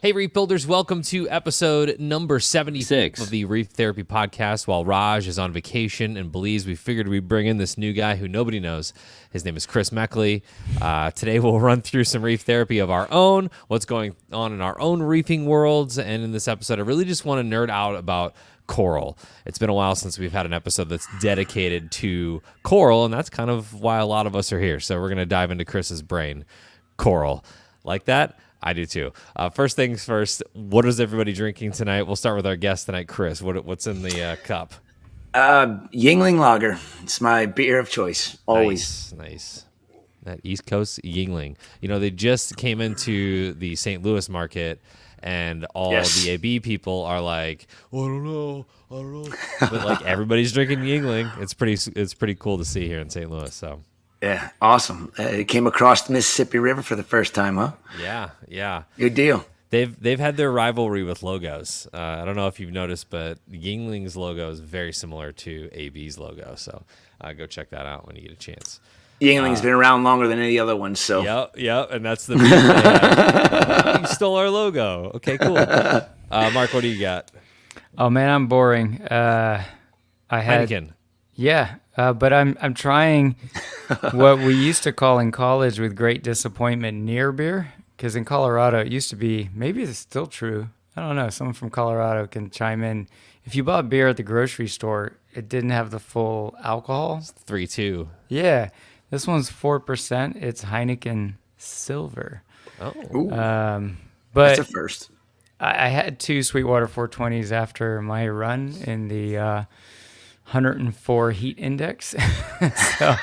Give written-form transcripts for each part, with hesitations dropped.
Hey, Reef Builders, welcome to episode number 76 of the Reef Therapy Podcast. While Raj is on vacation in Belize, we figured we'd bring in this new guy who nobody knows. His name is Chris Meckley. Today, we'll run through some reef therapy of our own, what's going on in our own reefing worlds. And in this episode, I really just want to nerd out about coral. It's been a while since we've had an episode that's dedicated to coral, and that's kind of why a lot of us are here. So we're going to dive into Chris's brain. Coral. Like that? I do too. First things first, what is everybody drinking tonight? We'll start with our guest tonight, Chris. What's in the cup? Yingling Lager. It's my beer of choice, always. Nice. That East Coast Yingling. You know, they just came into the St. Louis market, and all the AB people are like, oh, I don't know. But like everybody's drinking Yingling. It's pretty cool to see here in St. Louis. So. Yeah, awesome. It came across the Mississippi River for the first time, huh? Yeah. Good deal. They've had their rivalry with logos. I don't know if you've noticed, but Yingling's logo is very similar to AB's logo. So go check that out when you get a chance. Yingling's been around longer than any other one. So Yep, and that's the beef they have. You stole our logo. Okay, cool. Mark, what do you got? Oh man, I'm boring. Heineken. Yeah. But I'm trying what we used to call in college with great disappointment near beer, because in Colorado it used to be, maybe it's still true, I don't know, someone from Colorado can chime in. If you bought beer at the grocery store, it didn't have the full alcohol. It's 3.2. Yeah, this one's 4%. It's Heineken Silver. Oh, but that's a first. I had two Sweetwater 420s after my run in the 104 heat index. So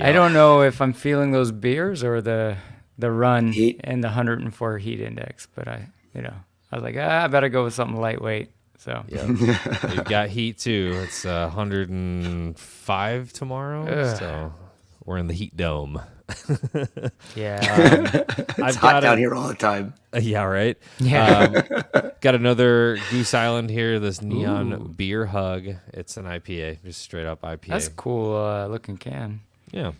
I don't know if I'm feeling those beers or the run heat. and the 104 heat index, but I was like, I better go with something lightweight. So You've got heat too. It's 105 tomorrow. So we're in the heat dome. Yeah. It's hot down here all the time. Yeah, right. Yeah. Got another Goose Island here. This Neon Beer Hug. It's an IPA, just straight up IPA. That's a cool looking can. Yeah.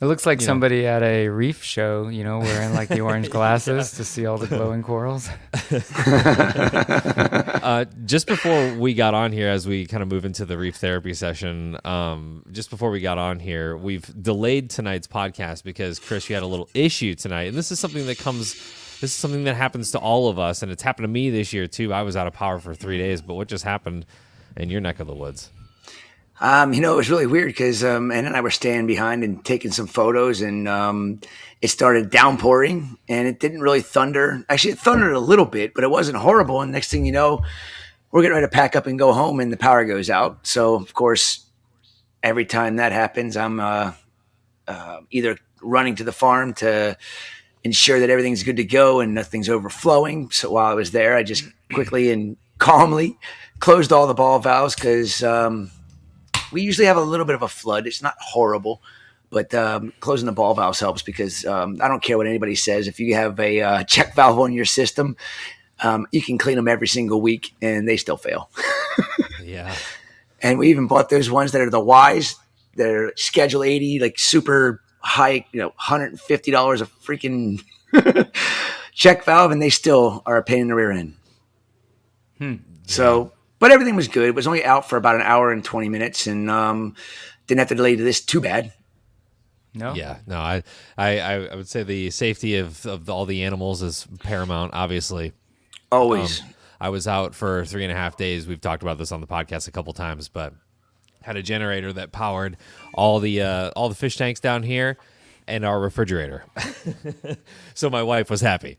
It looks like somebody at a reef show, wearing like the orange glasses to see all the glowing corals. Just before we got on here, as we kind of move into the reef therapy session, just before we got on here, we've delayed tonight's podcast because, Chris, you had a little issue tonight. And this is something that happens to all of us. And it's happened to me this year, too. I was out of power for 3 days. But what just happened in your neck of the woods? It was really weird because Ann and I were standing behind and taking some photos, and it started downpouring, and it didn't really thunder. Actually, it thundered a little bit, but it wasn't horrible. And next thing you know, we're getting ready to pack up and go home, and the power goes out. So, of course, every time that happens, I'm either running to the farm to ensure that everything's good to go and nothing's overflowing. So while I was there, I just quickly and calmly closed all the ball valves because we usually have a little bit of a flood. It's not horrible, but closing the ball valves helps because I don't care what anybody says. If you have a check valve on your system, you can clean them every single week and they still fail. Yeah. And we even bought those ones that are the Ys. They're Schedule 80, like super high, $150 a freaking check valve, and they still are a pain in the rear end. So... But everything was good. It was only out for about an hour and 20 minutes, and didn't have to delay to this too bad. No. Yeah, no. I would say the safety of all the animals is paramount. Obviously, always. I was out for 3.5 days. We've talked about this on the podcast a couple times, but had a generator that powered all the fish tanks down here and our refrigerator. So my wife was happy.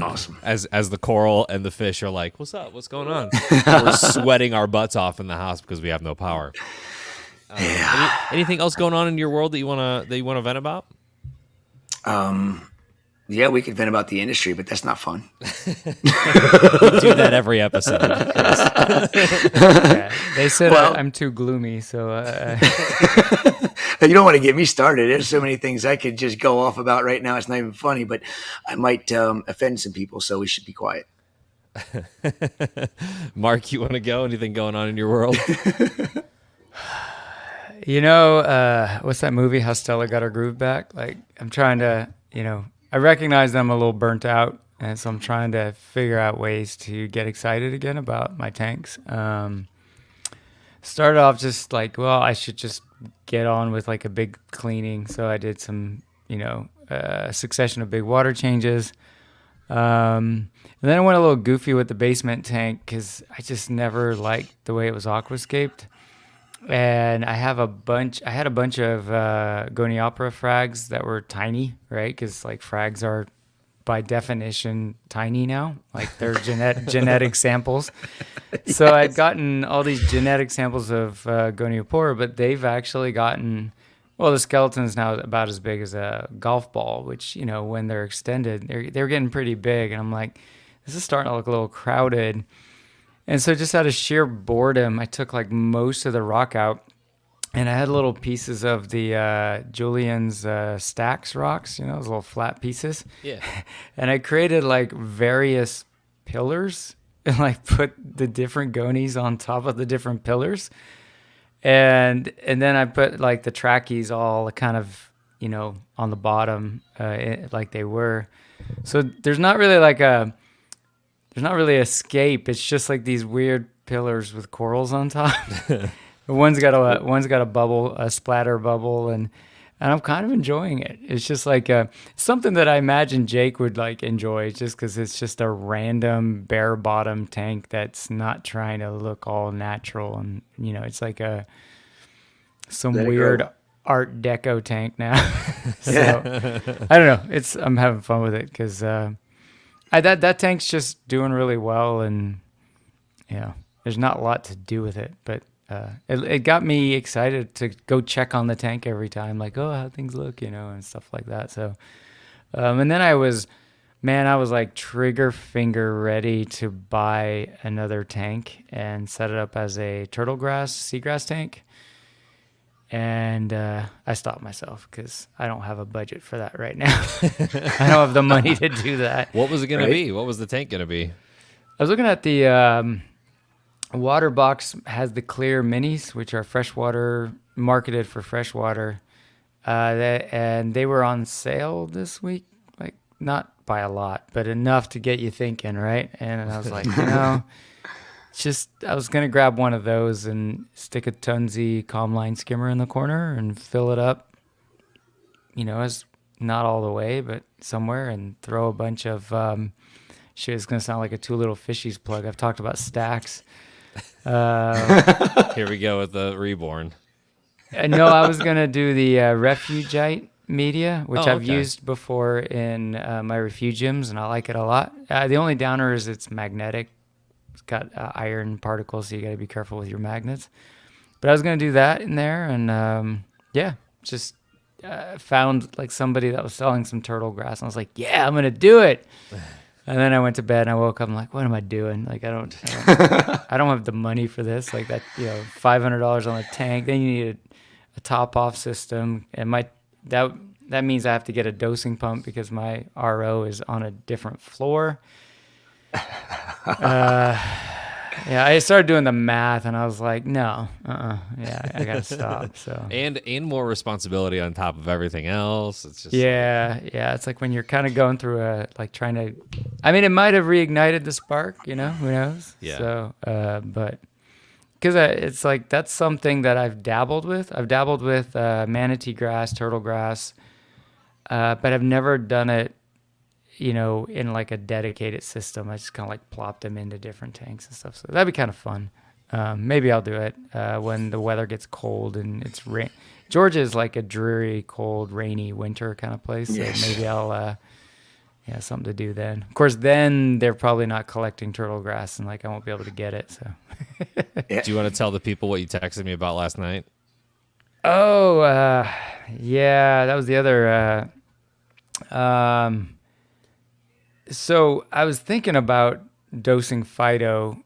Awesome. As the coral and the fish are like, what's up? What's going on? We're sweating our butts off in the house because we have no power. Anything else going on in your world that you wanna vent about? Yeah, we could vent about the industry, but that's not fun. We do that every episode. Yeah, they said I'm too gloomy, so you don't want to get me started. There's so many things I could just go off about right now. It's not even funny, but I might offend some people, so we should be quiet. Mark, you want to go? Anything going on in your world? What's that movie, How Stella Got Her Groove Back? Like, I'm trying to, I recognize that I'm a little burnt out And so I'm trying to figure out ways to get excited again about my tanks. Started off just like, well, I should just get on with like a big cleaning. So I did some, succession of big water changes. And then I went a little goofy with the basement tank because I just never liked the way it was aquascaped. And I had a bunch of Goniopera frags that were tiny, right? Because like frags are by definition tiny now, like they're genetic samples. So yes. I'd gotten all these genetic samples of Goniopora, but they've actually gotten, well, the skeleton is now about as big as a golf ball, which, when they're extended, they're getting pretty big. And I'm like, this is starting to look a little crowded. And so just out of sheer boredom, I took like most of the rock out, and I had little pieces of the Julian's Stacks rocks, those little flat pieces. Yeah. And I created like various pillars and like put the different gonies on top of the different pillars. And then I put like the trackies all kind of, on the bottom like they were. So there's not really escape. It's just like these weird pillars with corals on top. One's got a bubble, a splatter bubble, and I'm kind of enjoying it. It's just like something that I imagine Jake would like enjoy, just because it's just a random bare bottom tank that's not trying to look all natural, and it's like some weird Art Deco tank now. So I don't know. I'm having fun with it because that tank's just doing really well, and there's not a lot to do with it, but. It got me excited to go check on the tank every time, like, oh, how things look, and stuff like that. So, and then I was like trigger finger ready to buy another tank and set it up as a seagrass tank. And I stopped myself because I don't have a budget for that right now. I don't have the money to do that. What was it going to be? What was the tank going to be? I was looking at the... Water Box has the clear minis, which are freshwater, marketed for freshwater, and they were on sale this week. Like not by a lot, but enough to get you thinking, right? And I was like, I was gonna grab one of those and stick a Tunzi Calmline skimmer in the corner and fill it up. As not all the way, but somewhere, and throw a bunch of shit. It's gonna sound like a Two Little Fishies plug. I've talked about stacks. Here we go with the reborn. No, I was gonna do the Refugite media, which I've used before in my refugiums, and I like it a lot. The only downer is it's magnetic. It's got iron particles, so you got to be careful with your magnets. But I was gonna do that in there, and just found like somebody that was selling some turtle grass, and I was like, yeah, I'm gonna do it. And then I went to bed and I woke up. I'm like, what am I doing? Like, I don't have the money for this. Like that, $500 on a tank. Then you need a top off system, and that means I have to get a dosing pump because my RO is on a different floor. I started doing the math, and I was like, no, I gotta stop. So and more responsibility on top of everything else. It's just it's like when you're kind of going through trying to. I mean, it might have reignited the spark, who knows? Yeah. So, but because it's like that's something that I've dabbled with. I've dabbled with manatee grass, turtle grass, but I've never done it. In like a dedicated system. I just kind of like plopped them into different tanks and stuff. So that'd be kind of fun. Maybe I'll do it when the weather gets cold and it's rain. Georgia is like a dreary, cold, rainy winter kind of place. So maybe I'll, something to do then. Of course, then they're probably not collecting turtle grass and like I won't be able to get it. So. Do you want to tell the people what you texted me about last night? Oh, that was the other. So I was thinking about dosing Fido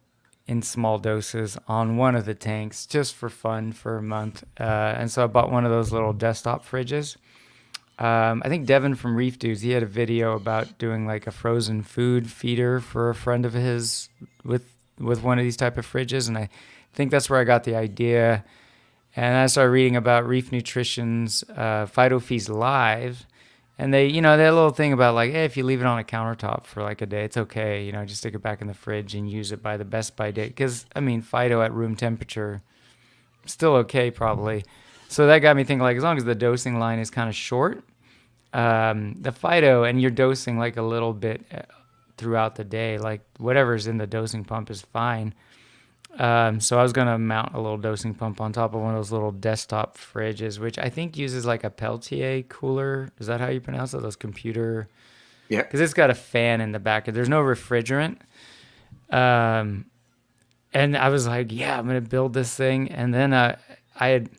in small doses on one of the tanks just for fun for a month. And so I bought one of those little desktop fridges. I think Devin from Reef Dudes, he had a video about doing like a frozen food feeder for a friend of his with one of these type of fridges. And I think that's where I got the idea. And I started reading about Reef Nutrition's Fido Feast Live. And they, they had a little thing about like, hey, if you leave it on a countertop for like a day, it's okay. Just stick it back in the fridge and use it by the best by date. Because, Fido at room temperature, still okay probably. So that got me thinking, like, as long as the dosing line is kind of short, the Fido, and you're dosing like a little bit throughout the day, like whatever's in the dosing pump is fine. So I was going to mount a little dosing pump on top of one of those little desktop fridges, which I think uses like a Peltier cooler. Is that how you pronounce it? Those computer. Yeah. Because it's got a fan in the back. There's no refrigerant. And I was like, yeah, I'm going to build this thing. And then I had,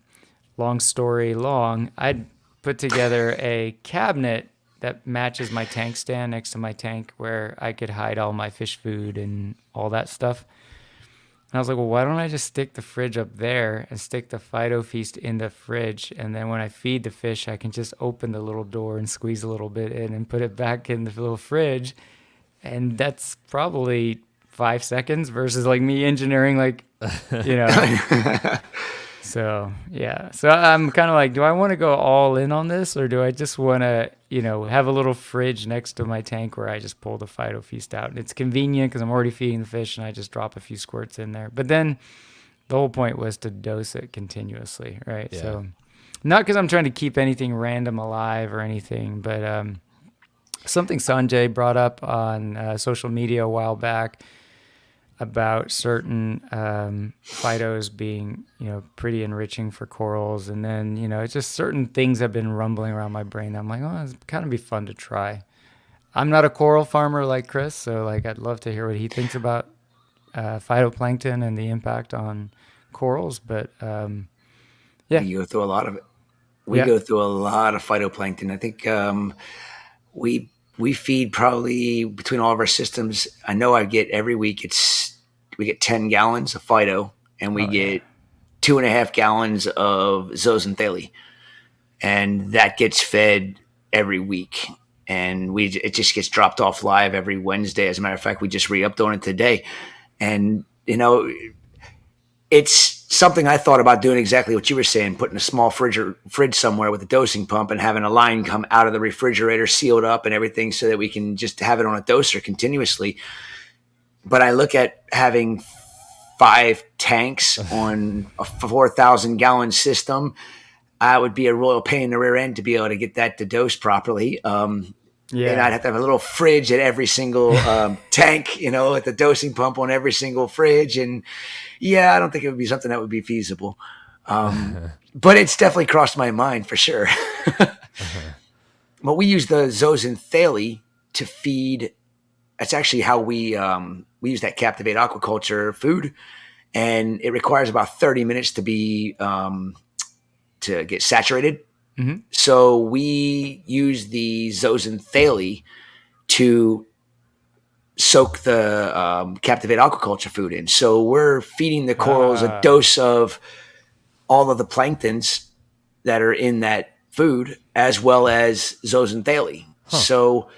long story long, I'd put together a cabinet that matches my tank stand next to my tank where I could hide all my fish food and all that stuff. And I was like, well, why don't I just stick the fridge up there and stick the Fido Feast in the fridge? And then when I feed the fish, I can just open the little door and squeeze a little bit in and put it back in the little fridge. And that's probably 5 seconds versus like me engineering, like, So, yeah. So I'm kind of like, do I want to go all in on this, or do I just want to, have a little fridge next to my tank where I just pull the Fido Feast out? And it's convenient because I'm already feeding the fish and I just drop a few squirts in there. But then the whole point was to dose it continuously, right? Yeah. So not because I'm trying to keep anything random alive or anything, but something Sanjay brought up on social media a while back about certain Fidos being, pretty enriching for corals. And then, it's just certain things have been rumbling around my brain. I'm like, oh, it's kind of be fun to try. I'm not a coral farmer like Chris, so like I'd love to hear what he thinks about phytoplankton and the impact on corals. But yeah. We go through a lot of it. We go through a lot of phytoplankton. I think we feed probably between all of our systems. I know I get every week we get 10 gallons of Fido, and we get 2.5 gallons of zooxanthellae, and that gets fed every week. And it just gets dropped off live every Wednesday. As a matter of fact, we just re-upped on it today, and it's something I thought about doing exactly what you were saying, putting a small fridge somewhere with a dosing pump and having a line come out of the refrigerator sealed up and everything so that we can just have it on a doser continuously. But I look at having 5 tanks on a 4,000 gallon system. It would be a royal pain in the rear end to be able to get that to dose properly. And I'd have to have a little fridge at every single tank, at the dosing pump on every single fridge. And I don't think it would be something that would be feasible. But it's definitely crossed my mind for sure. But we use the zooxanthellae to feed. That's actually how we use that Captivate Aquaculture food. And it requires about 30 minutes to be to get saturated. Mm-hmm. So we use the zooxanthellae to soak the Captivate Aquaculture food in. So we're feeding the corals a dose of all of the planktons that are in that food, as well as zooxanthellae. So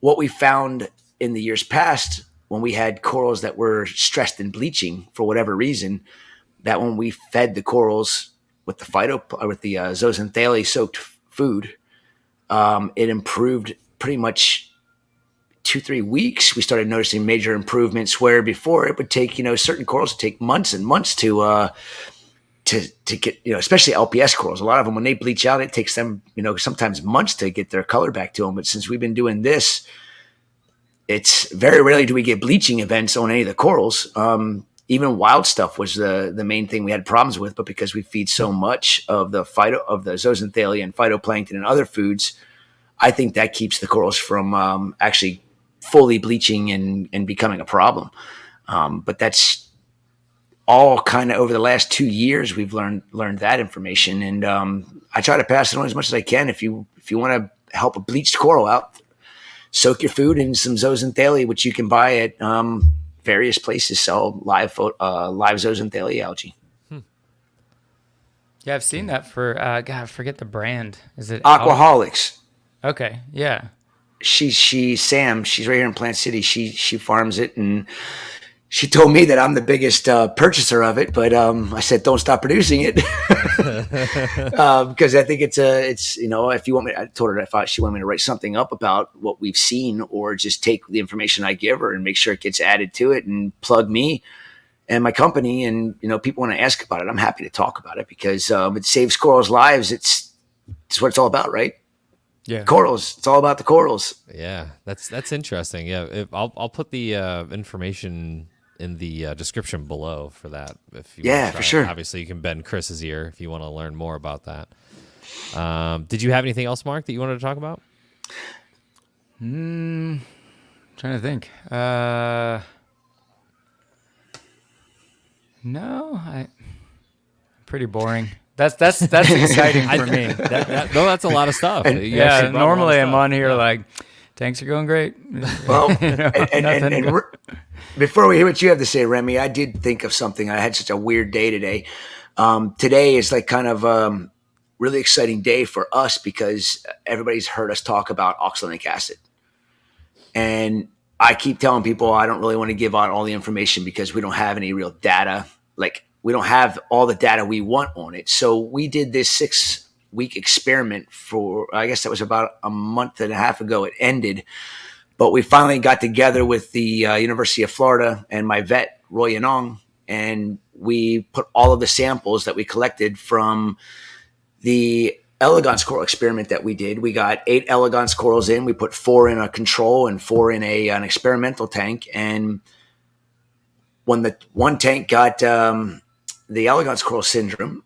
what we found in the years past, when we had corals that were stressed and bleaching for whatever reason, that when we fed the corals with the zooxanthellae soaked food, it improved pretty much 2-3 weeks. We started noticing major improvements where before it would take, certain corals would take months and months to get, especially LPS corals. A lot of them, when they bleach out, it takes them, sometimes months to get their color back to them. But since we've been doing this, it's very rarely do we get bleaching events on any of the corals. Even wild stuff was the main thing we had problems with, but because we feed so much of the zooxanthellae and phytoplankton and other foods, I think that keeps the corals from actually fully bleaching and becoming a problem. But that's all kind of over the last 2 years we've learned that information, and I try to pass it on as much as I can. If you want to help a bleached coral out, soak your food in some zooxanthellae, which you can buy at various places sell live zooxanthellae algae. Yeah, I've seen that for I forget the brand. Is it Aquaholics? Okay, yeah. Sam, she's right here in Plant City. She farms it, and she told me that I'm the biggest purchaser of it, but I said don't stop producing it. Because I think it's if you want me, I told her I thought she wanted me to write something up about what we've seen, or just take the information I give her and make sure it gets added to it and plug me and my company. And people want to ask about it, I'm happy to talk about it, because it saves corals' lives. It's what it's all about, right? Yeah, corals. It's all about the corals. Yeah, that's interesting. Yeah, I'll put the information in the description below for that. If you want to try For sure. it. Obviously, you can bend Chris's ear if you want to learn more about that. Did you have anything else, Mark, that you wanted to talk about? Trying to think. No, pretty boring. That's exciting for me. No, that's a lot of stuff. Yeah, normally I'm on here like, tanks are going great. Well, and before we hear what you have to say, Remy, I did think of something. I had such a weird day today. Today is like kind of really exciting day for us, because everybody's heard us talk about oxalic acid. And I keep telling people I don't really want to give out all the information, because we don't have any real data. Like, we don't have all the data we want on it. So we did this 6-week experiment for, I guess that was about a month and a half ago. It ended, but we finally got together with the University of Florida and my vet, Roy Yanong, and we put all of the samples that we collected from the elegance coral experiment that we did. We got 8 elegance corals in. We put 4 in a control and 4 in an experimental tank. And when the one tank got the elegance coral syndrome,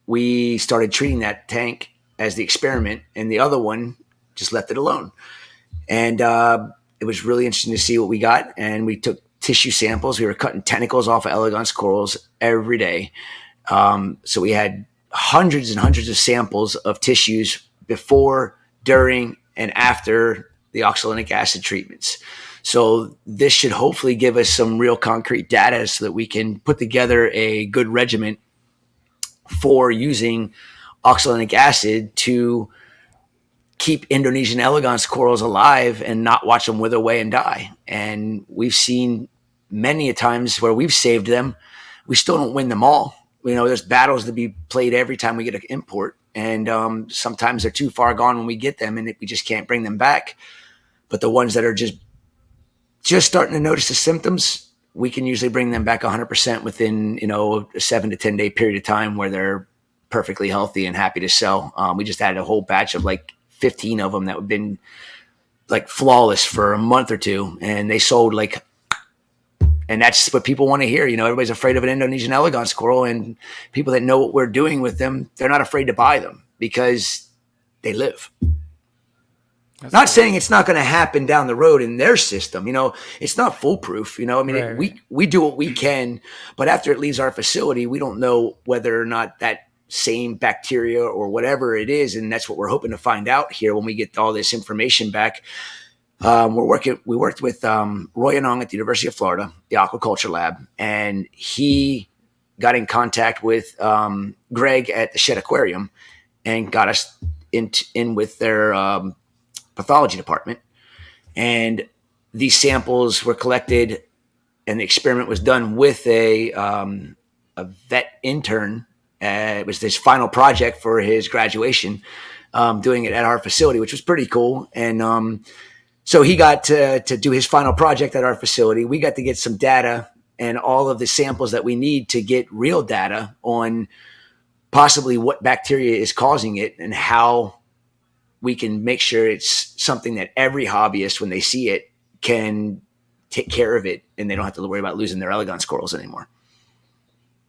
we started treating that tank as the experiment, and the other one just left it alone. And it was really interesting to see what we got. And we took tissue samples. We were cutting tentacles off of elegance corals every day. So we had hundreds and hundreds of samples of tissues before, during, and after the oxalic acid treatments. So this should hopefully give us some real concrete data, so that we can put together a good regimen for using oxalic acid to keep Indonesian elegance corals alive and not watch them wither away and die. And we've seen many a times where we've saved them. We still don't win them all. There's battles to be played every time we get an import. And sometimes they're too far gone when we get them, and we just can't bring them back. But the ones that are just starting to notice the symptoms, we can usually bring them back 100% within, a 7 to 10 day period of time, where they're perfectly healthy and happy to sell. We just added a whole batch of like 15 of them that have been like flawless for a month or two, and they sold like, and that's what people want to hear. Everybody's afraid of an Indonesian elegance coral, and people that know what we're doing with them, they're not afraid to buy them because they live. That's not cool. Saying it's not going to happen down the road in their system. It's not foolproof. Right. We do what we can, but after it leaves our facility, we don't know whether or not that same bacteria or whatever it is. And that's what we're hoping to find out here when we get all this information back. We worked with Roy Yanong at the University of Florida, the Aquaculture Lab, and he got in contact with Greg at the Shed Aquarium and got us in with their pathology department. And these samples were collected, and the experiment was done with a vet intern. It was his final project for his graduation, doing it at our facility, which was pretty cool. And so he got to do his final project at our facility. We got to get some data and all of the samples that we need to get real data on possibly what bacteria is causing it, and how we can make sure it's something that every hobbyist, when they see it, can take care of it, and they don't have to worry about losing their elegance corals anymore.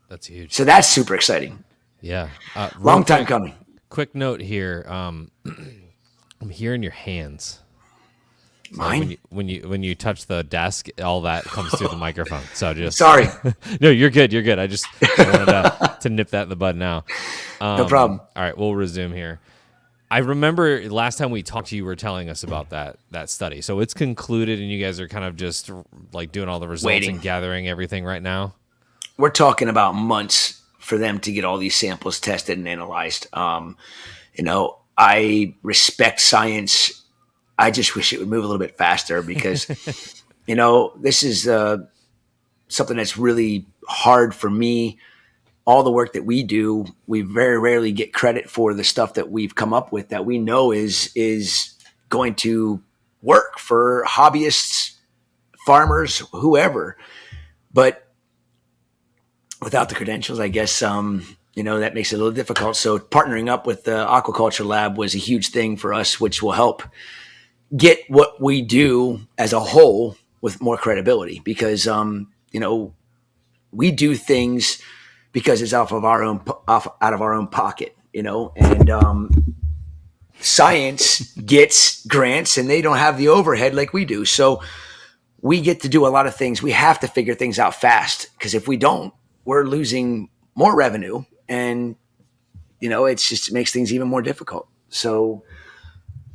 That's huge. So that's super exciting. Yeah. Long time coming. Quick note here. I'm hearing your hands. So Mine? When you touch the desk, all that comes through the microphone. So just sorry. No, you're good. You're good. I just wanted to nip that in the bud now. No problem. All right, we'll resume here. I remember last time we talked to you, you were telling us about that study. So it's concluded, and you guys are kind of just like doing all the results and gathering everything right now. We're talking about months for them to get all these samples tested and analyzed. I respect science. I just wish it would move a little bit faster, because, this is something that's really hard for me all the work that we do, we very rarely get credit for the stuff that we've come up with that we know is going to work for hobbyists, farmers, whoever. But without the credentials, I guess, that makes it a little difficult. So partnering up with the Aquaculture Lab was a huge thing for us, which will help get what we do as a whole with more credibility, because, we do things because it's out of our own pocket, and science gets grants and they don't have the overhead like we do. So we get to do a lot of things. We have to figure things out fast, because if we don't, we're losing more revenue, and it makes things even more difficult. So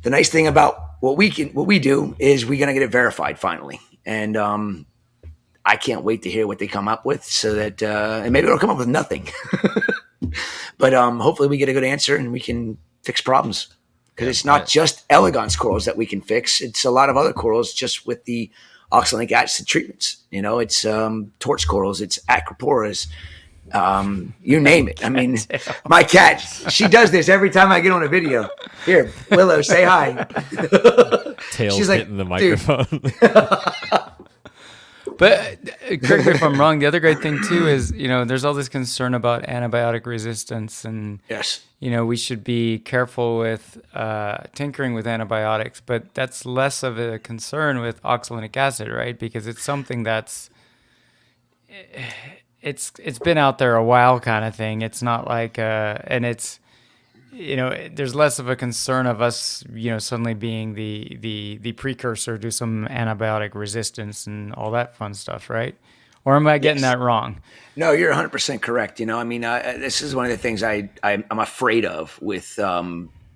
the nice thing about what we do is we're going to get it verified finally. And I can't wait to hear what they come up with, so that, and maybe they'll come up with nothing, but hopefully we get a good answer and we can fix problems, because it's not just elegance corals that we can fix. It's a lot of other corals just with the oxalic acid treatments. It's torch corals, it's acroporas, you name it. I mean, my cat, she does this every time I get on a video. Here, Willow, say hi. Tails She's hitting the microphone. But correct me if I'm wrong. The other great thing too is, there's all this concern about antibiotic resistance, and Yes. we should be careful with tinkering with antibiotics. But that's less of a concern with oxalic acid, right? Because it's something that's it's been out there a while, kind of thing. It's not like and it's there's less of a concern of us, suddenly being the precursor to some antibiotic resistance and all that fun stuff, right? Or am I getting that wrong? No, you're 100% correct. This is one of the things I'm afraid of with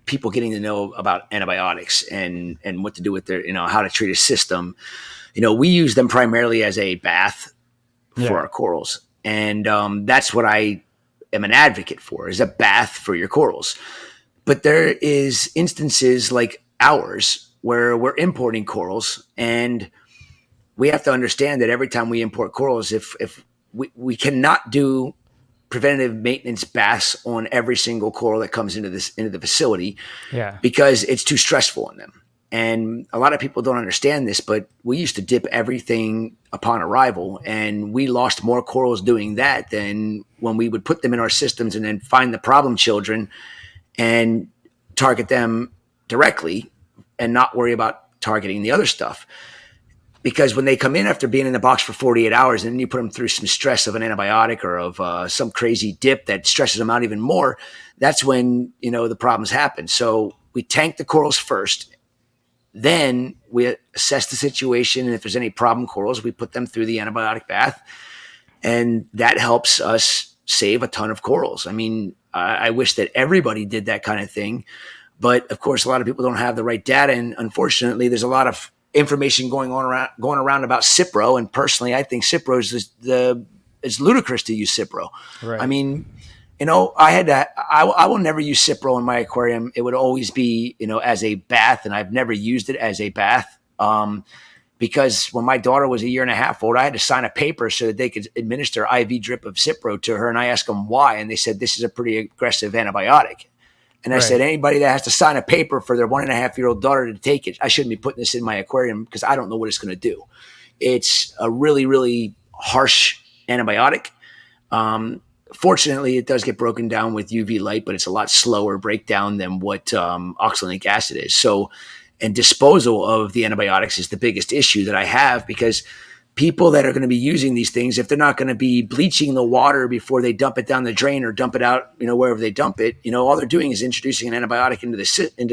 people getting to know about antibiotics and what to do with their, how to treat a system. We use them primarily as a bath for our corals. And that's what I am an advocate for, is a bath for your corals. But there is instances like ours where we're importing corals, and we have to understand that every time we import corals, if we cannot do preventative maintenance baths on every single coral that comes into the facility, because it's too stressful on them. And a lot of people don't understand this, but we used to dip everything upon arrival, and we lost more corals doing that than when we would put them in our systems and then find the problem children and target them directly and not worry about targeting the other stuff. Because when they come in after being in the box for 48 hours and then you put them through some stress of an antibiotic or of some crazy dip that stresses them out even more, that's when, the problems happen. So we tank the corals first. Then we assess the situation, and if there's any problem corals, we put them through the antibiotic bath, and that helps us save a ton of corals. I mean, I wish that everybody did that kind of thing, but of course, a lot of people don't have the right data, and unfortunately, there's a lot of information going around about Cipro. And personally, I think Cipro it's ludicrous to use Cipro. Right. I mean, I will never use Cipro in my aquarium. It would always be, as a bath, and I've never used it as a bath. Because when my daughter was 1.5 years old, I had to sign a paper so that they could administer IV drip of Cipro to her. And I asked them why. And they said, this is a pretty aggressive antibiotic. And I said, anybody that has to sign a paper for their 1.5-year-old daughter to take it, I shouldn't be putting this in my aquarium, because I don't know what it's going to do. It's a really, really harsh antibiotic. Fortunately, it does get broken down with UV light, but it's a lot slower breakdown than what oxalic acid is. So, and disposal of the antibiotics is the biggest issue that I have, because people that are going to be using these things, if they're not going to be bleaching the water before they dump it down the drain or dump it out, wherever they dump it, all they're doing is introducing an antibiotic into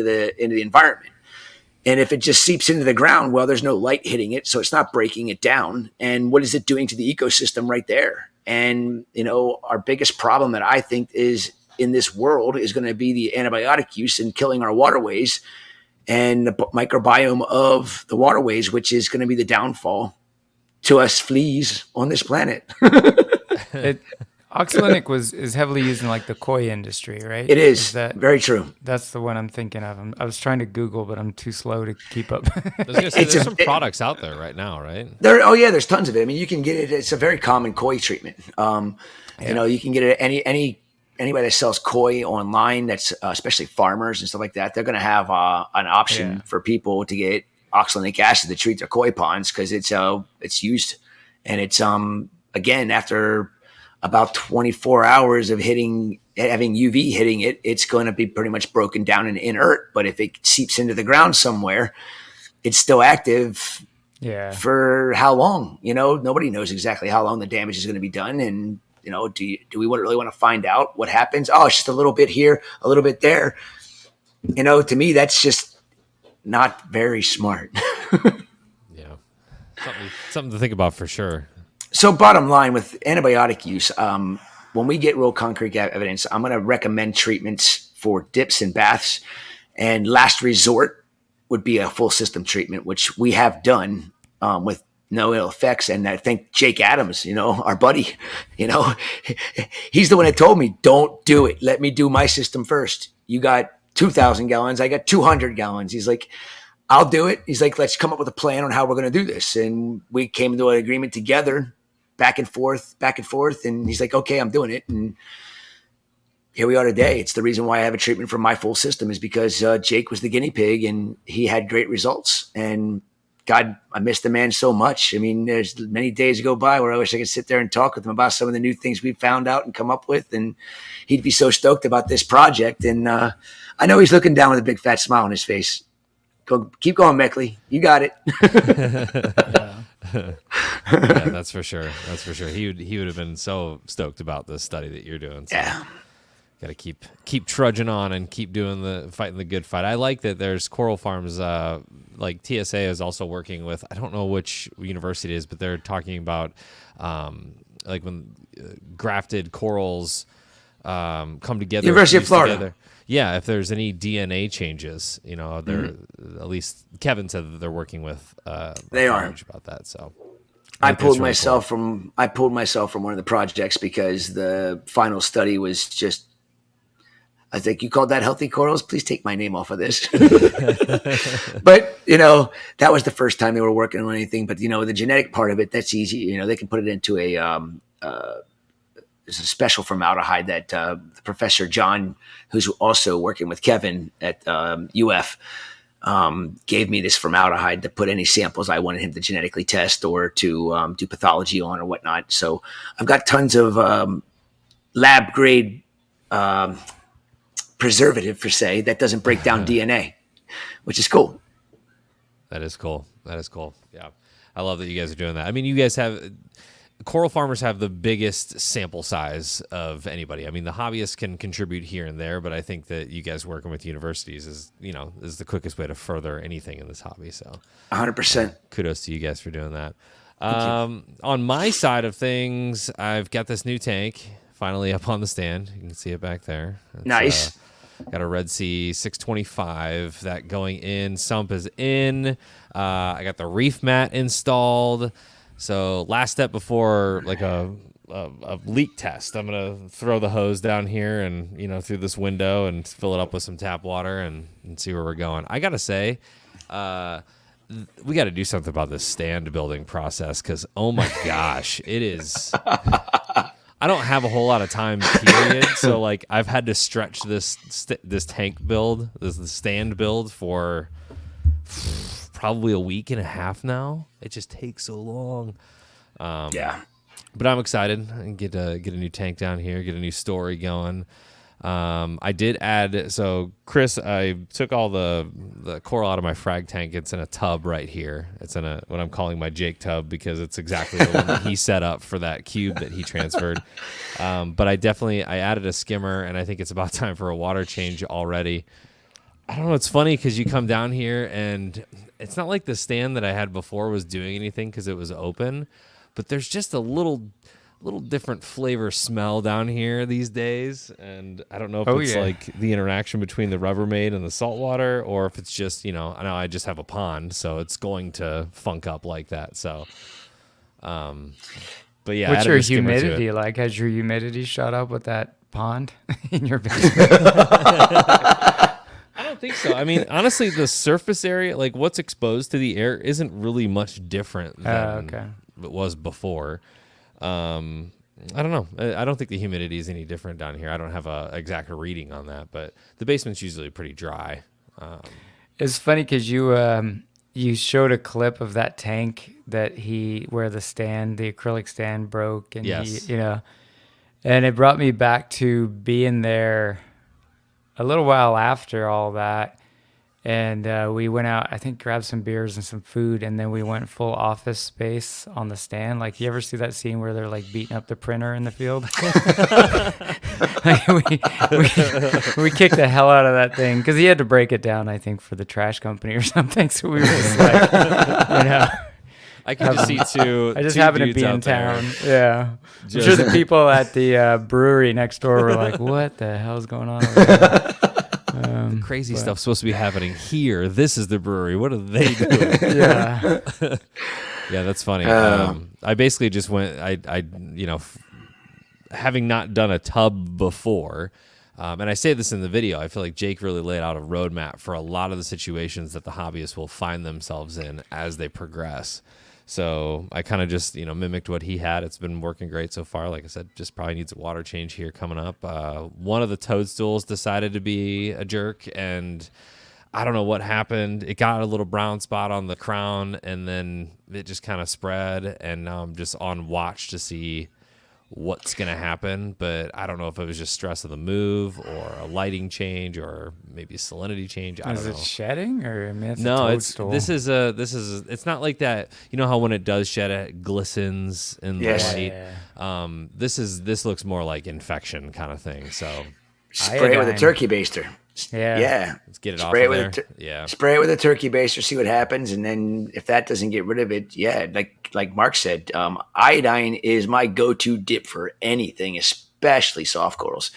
the environment. And if it just seeps into the ground, well, there's no light hitting it, so it's not breaking it down. And what is it doing to the ecosystem right there? And, our biggest problem that I think is in this world is going to be the antibiotic use and killing our waterways and the microbiome of the waterways, which is going to be the downfall to us fleas on this planet. Oxalinic is heavily used in like the koi industry, right? It is that very true. that's the one I'm thinking of. I was trying to Google, but I'm too slow to keep up. I was gonna say It's there's some products out there right now, right? Oh yeah, there's tons of it. I mean, you can get it. It's a very common koi treatment. You can get it at anybody that sells koi online. That's especially farmers and stuff like that. They're going to have an option for people to get oxalic acid to treat their koi ponds because it's used, and it's again after about 24 hours of having UV hitting it, it's going to be pretty much broken down and inert. But if it seeps into the ground somewhere, it's still active. Yeah. For how long? Nobody knows exactly how long the damage is going to be done. And, do we really want to find out what happens? Oh, it's just a little bit here, a little bit there. To me, that's just not very smart. Yeah. Something to think about for sure. So bottom line with antibiotic use, when we get real concrete evidence, I'm going to recommend treatments for dips and baths. And last resort would be a full system treatment, which we have done with no ill effects. And I think Jake Adams, our buddy, he's the one that told me, don't do it. Let me do my system first. You got 2,000 gallons. I got 200 gallons. He's like, I'll do it. He's like, let's come up with a plan on how we're going to do this. And we came into an agreement together, back and forth. And he's like, okay, I'm doing it. And here we are today. It's the reason why I have a treatment for my full system is because Jake was the guinea pig and he had great results. And God, I miss the man so much. I mean, there's many days go by where I wish I could sit there and talk with him about some of the new things we found out and come up with. And he'd be so stoked about this project. And I know he's looking down with a big fat smile on his face. Keep going, Meckley. You got it. Yeah, that's for sure. He would have been so stoked about this study that you're doing. So. Yeah. Got to keep trudging on and keep fighting the good fight. I like that there's coral farms, like TSA is also working with, I don't know which university it is, but they're talking about like when grafted corals come together. University of Florida. Together. Yeah, if there's any DNA changes, they're at least Kevin said that they're working with. They are about that. So I pulled myself from one of the projects because the final study was just. I think you called that healthy corals. Please take my name off of this. But, that was the first time they were working on anything. But, the genetic part of it, that's easy. They can put it into there's a special formaldehyde that Professor John, who's also working with Kevin at UF, gave me this formaldehyde to put any samples I wanted him to genetically test or to do pathology on or whatnot. So I've got tons of lab grade preservative per se that doesn't break down DNA, which is cool. That is cool. Yeah. I love that you guys are doing that. I mean, you guys have coral farmers have the biggest sample size of anybody. I mean, the hobbyists can contribute here and there, but I think that you guys working with universities is the quickest way to further anything in this hobby. So 100%. Kudos to you guys for doing that. On my side of things, I've got this new tank finally up on the stand. You can see it back there. It's, nice. Got a Red Sea 625 that going in. Sump is in. I got the reef mat installed. So last step before like a leak test, I'm gonna throw the hose down here and through this window and fill it up with some tap water and see where we're going. I gotta say, we got to do something about this stand building process because oh my gosh, it is. I don't have a whole lot of time, period. So like I've had to stretch this tank build, this stand build for probably a week and a half now. It just takes so long. Yeah, but I'm excited and get a new tank down here, get a new story going. I did add, so Chris, I took all the coral out of my frag tank. It's in a tub right here. It's in what I'm calling my Jake tub because it's exactly the one that he set up for that cube that he transferred. But I added a skimmer and I think it's about time for a water change already. I don't know. It's funny because you come down here and it's not like the stand that I had before was doing anything because it was open, but there's just a little different flavor smell down here these days, and I don't know if it's like the interaction between the Rubbermaid and the saltwater, or if it's just I know I just have a pond, so it's going to funk up like that. So, But yeah, what's added your a skimmer to it. humidity like? Has your humidity shot up with that pond in your basement? I don't think so. I mean, honestly, the surface area, like what's exposed to the air, isn't really much different than it was before. I don't know. I don't think the humidity is any different down here. I don't have a exact reading on that, but the basement's usually pretty dry. It's funny because you showed a clip of that tank that where the acrylic stand broke, and yes. and it brought me back to being there a little while after all that. And we went out, I think, grabbed some beers and some food, and then we went full office space on the stand. Like, you ever see that scene where they're like beating up the printer in the field? we kicked the hell out of that thing because he had to break it down, I think, for the trash company or something. So we were just like, I can just see two. I just two happened to dudes be out in town. there. Yeah. I'm sure the people at the brewery next door were like, what the hell's going on over there? Crazy stuff's supposed to be happening here. This is the brewery. What are they doing? Yeah. Yeah, that's funny. I basically just went, having not done a tub before, and I say this in the video, I feel like Jake really laid out a roadmap for a lot of the situations that the hobbyists will find themselves in as they progress. So I kind of just, mimicked what he had. It's been working great so far. Like I said, just probably needs a water change here coming up. One of the toadstools decided to be a jerk, and I don't know what happened. It got a little brown spot on the crown, and then it just kind of spread, and now I'm just on watch to see what's going to happen. But I don't know if it was just stress of the move or a lighting change or maybe salinity change. I don't know. Is it shedding, or it's no? a It's toadstool? It's not like that. You know how when it does shed, it glistens in the light. Yeah. This looks more like infection kind of thing. So Spray it with a Iodine. turkey baster. Yeah. let's get it Spray off it of with there. Yeah. Spray it with a turkey baster, see what happens, and then if that doesn't get rid of it, like Mark said, iodine is my go-to dip for anything, especially soft corals,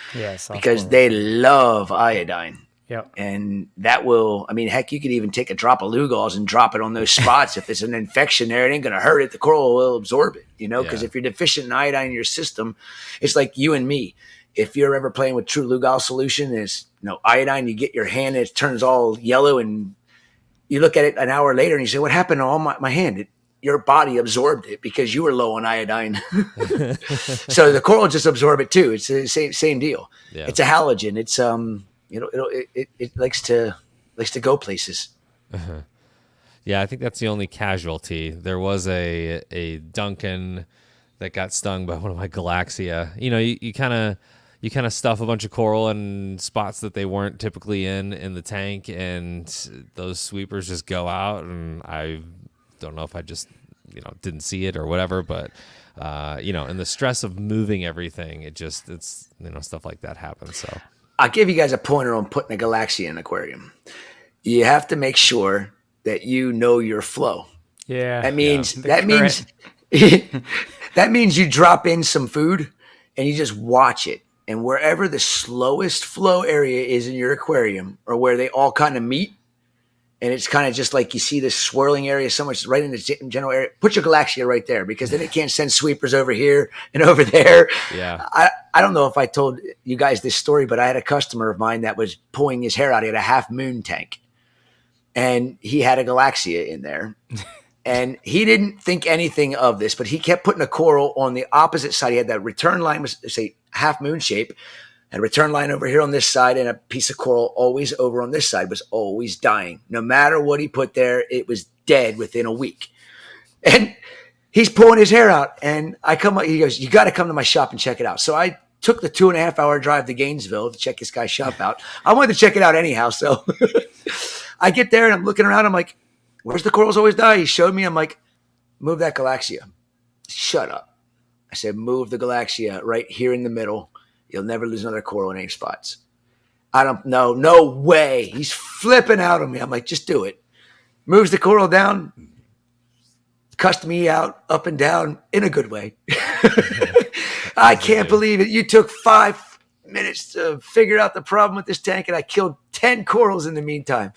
because they love iodine. Yep. And that will, heck, you could even take a drop of Lugol's and drop it on those spots. If it's an infection there, it ain't going to hurt it. The coral will absorb it, because if you're deficient in iodine in your system, it's like you and me. If you're ever playing with True Lugol solution, there's iodine, you get your hand, it turns all yellow, and you look at it an hour later and you say, what happened to all my hand? Your body absorbed it because you were low on iodine. So the coral just absorb it too. It's the same deal. Yeah. It's a halogen. It's it likes to go places. Yeah, I think that's the only casualty. There was a Duncan that got stung by one of my Galaxia. You kind of stuff a bunch of coral in spots that they weren't typically in the tank, and those sweepers just go out, and I don't know if I just didn't see it or whatever, but in the stress of moving everything, it's stuff like that happens. So I'll give you guys a pointer on putting a Galaxia in an aquarium. You have to make sure that you know your flow. Yeah. That means that means you drop in some food and you just watch it. And wherever the slowest flow area is in your aquarium, or where they all kind of meet, and it's kind of just like you see this swirling area so much right in the general area, put your Galaxia right there, because then it can't send sweepers over here and over there. Yeah. I don't know if I told you guys this story, but I had a customer of mine that was pulling his hair out. He had a half moon tank, and he had a Galaxia in there. And he didn't think anything of this, but he kept putting a coral on the opposite side. He had that return line, was say half moon shape, and a return line over here on this side, and a piece of coral always over on this side was always dying. No matter what he put there, it was dead within a week. And he's pulling his hair out, and he goes, you got to come to my shop and check it out. So I took the 2.5-hour drive to Gainesville to check this guy's shop out. I wanted to check it out anyhow. So I get there and I'm looking around. I'm like, where's the corals always die? He showed me. I'm like, move that Galaxia. Shut up. I said, move the Galaxia right here in the middle. You'll never lose another coral in any spots. I don't know. No way. He's flipping out on me. I'm like, just do it. Moves the coral down, cussed me out up and down in a good way. I can't believe it. You took 5 minutes to figure out the problem with this tank, and I killed 10 corals in the meantime.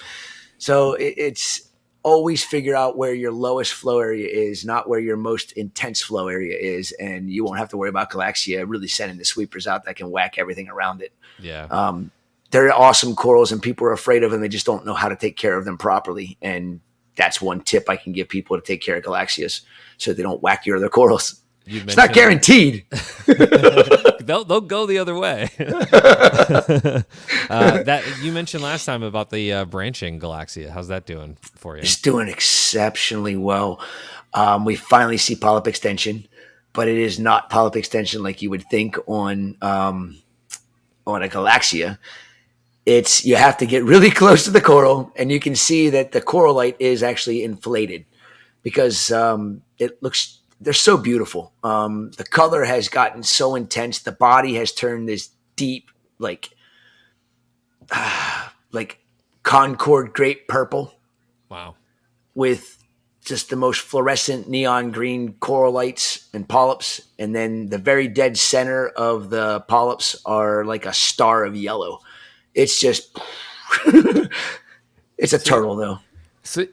So it's always figure out where your lowest flow area is, not where your most intense flow area is, and you won't have to worry about Galaxia really sending the sweepers out that can whack everything around it. Yeah. They're awesome corals, and people are afraid of them. They just don't know how to take care of them properly. And that's one tip I can give people to take care of Galaxias so they don't whack your other corals. It's not guaranteed. They'll go the other way. That you mentioned last time about the branching Galaxia. How's that doing for you? It's doing exceptionally well. We finally see polyp extension, but it is not polyp extension like you would think on a Galaxia. It's you have to get really close to the coral, and you can see that the corallite is actually inflated because they're so beautiful. The color has gotten so intense. The body has turned this deep, like Concord grape purple. Wow. With just the most fluorescent neon green corallites and polyps. And then the very dead center of the polyps are like a star of yellow. It's just, it's a turtle though. So,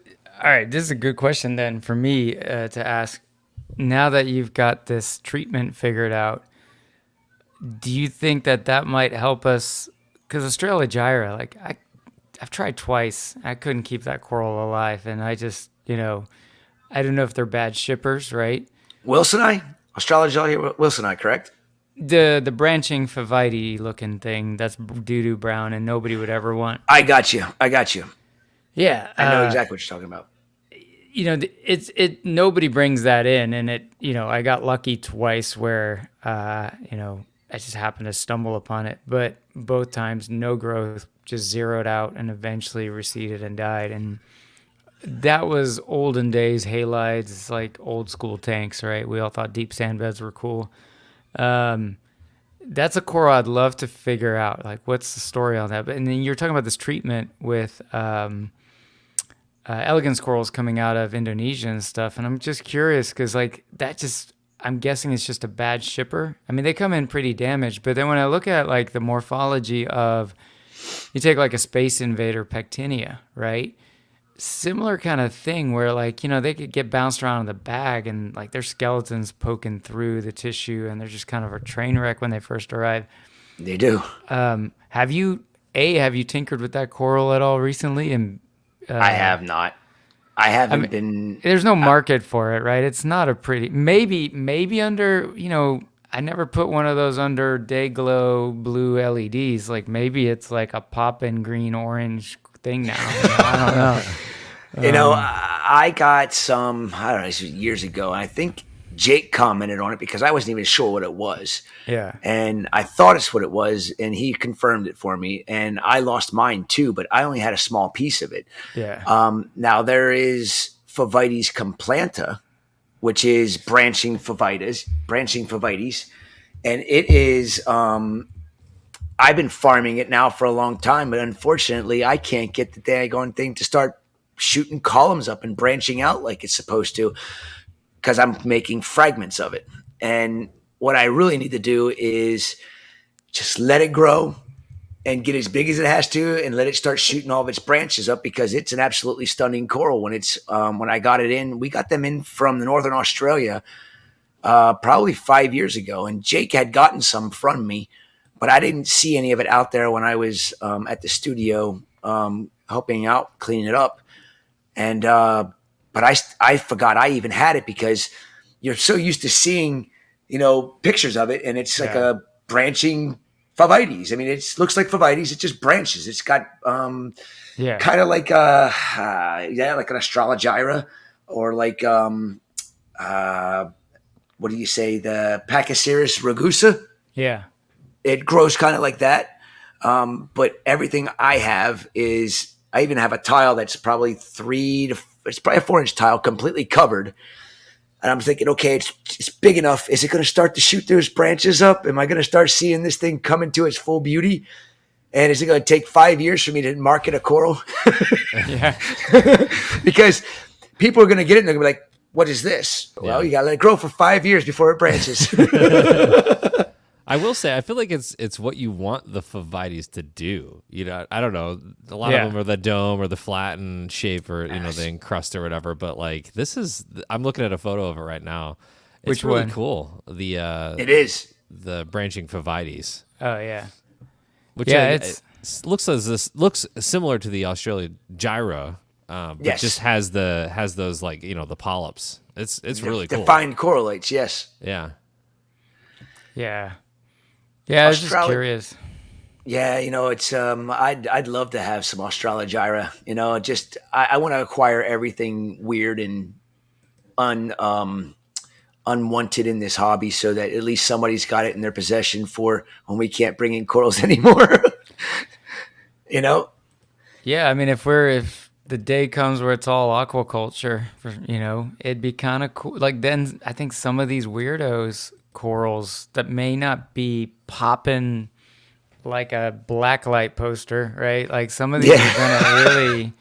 all right, this is a good question then for me to ask. Now that you've got this treatment figured out, do you think that might help us? Because Australogyra, like I've tried twice. I couldn't keep that coral alive. And I just, I don't know if they're bad shippers, right? Wilsoni? Australogyra wilsoni, correct? The branching Favite looking thing that's doo-doo brown and nobody would ever want. I got you. Yeah. I know exactly what you're talking about. Nobody brings that in, and I got lucky twice where, I just happened to stumble upon it, but both times no growth, just zeroed out and eventually receded and died. And that was olden days halides. It's like old school tanks, right? We all thought deep sand beds were cool. That's a coral I'd love to figure out. Like, what's the story on that? And then you're talking about this treatment with elegance corals coming out of Indonesia and stuff, and I'm just curious because I'm guessing it's just a bad shipper. I mean, they come in pretty damaged, but then when I look at like the morphology of, you take like a Space Invader Pectinia, right? Similar kind of thing where they could get bounced around in the bag and like their skeletons poking through the tissue and they're just kind of a train wreck when they first arrive. They do. Have you tinkered with that coral at all recently? And I have not. I haven't been. There's no market for it, right? It's not a pretty. Maybe under. I never put one of those under day glow blue LEDs. Like maybe it's like a poppin' green orange thing now. I don't know. I got some. I don't know. This was years ago. And I think Jake commented on it because I wasn't even sure what it was. Yeah. And I thought it's what it was, and he confirmed it for me. And I lost mine too, but I only had a small piece of it. Yeah. Now there is Favites complanta, which is branching Favites, and it is. I've been farming it now for a long time, but unfortunately, I can't get the daggone thing to start shooting columns up and branching out like it's supposed to, because I'm making fragments of it. And what I really need to do is just let it grow and get as big as it has to and let it start shooting all of its branches up, because it's an absolutely stunning coral. When I got it in, we got them in from Northern Australia probably 5 years ago. And Jake had gotten some from me, but I didn't see any of it out there when I was at the studio helping out, cleaning it up. And but I forgot I even had it, because you're so used to seeing, pictures of it, and it's like a branching Favites. I mean, it looks like Favites. It just branches. It's got kind of like like an Australogyra, or like what do you say, the Pachyceres rugosa? Yeah, it grows kind of like that. But everything I have is, I even have a tile that's probably it's probably a 4-inch tile, completely covered. And I'm thinking, okay, it's big enough. Is it going to start to shoot those branches up? Am I going to start seeing this thing come into its full beauty? And is it going to take 5 years for me to market a coral? Yeah. Because people are going to get it and they're going to be like, what is this? Yeah. Well, you got to let it grow for 5 years before it branches. I will say, I feel like it's what you want the Favites to do. You know, I don't know. A lot of them are the dome or the flattened shape or, you know, the encrust or whatever. But like I'm looking at a photo of it right now. It's Which really one? cool. It is. The branching Favites. Oh yeah. Which it looks similar to the Australia gyra, but Yes. just has those, like, you know, the polyps. It's really cool. Defined correlates, yes. Yeah. Yeah. Yeah, I was just Australia- curious. Yeah, you know, it's I'd love to have some Australia gyra. You know, just I want to acquire everything weird and unwanted in this hobby, so that at least somebody's got it in their possession for when we can't bring in corals anymore. You know? Yeah, I mean, if the day comes where it's all aquaculture, you know, it'd be kind of cool. Like then, I think some of these weirdos corals that may not be popping like a blacklight poster, right? Like some of these are gonna really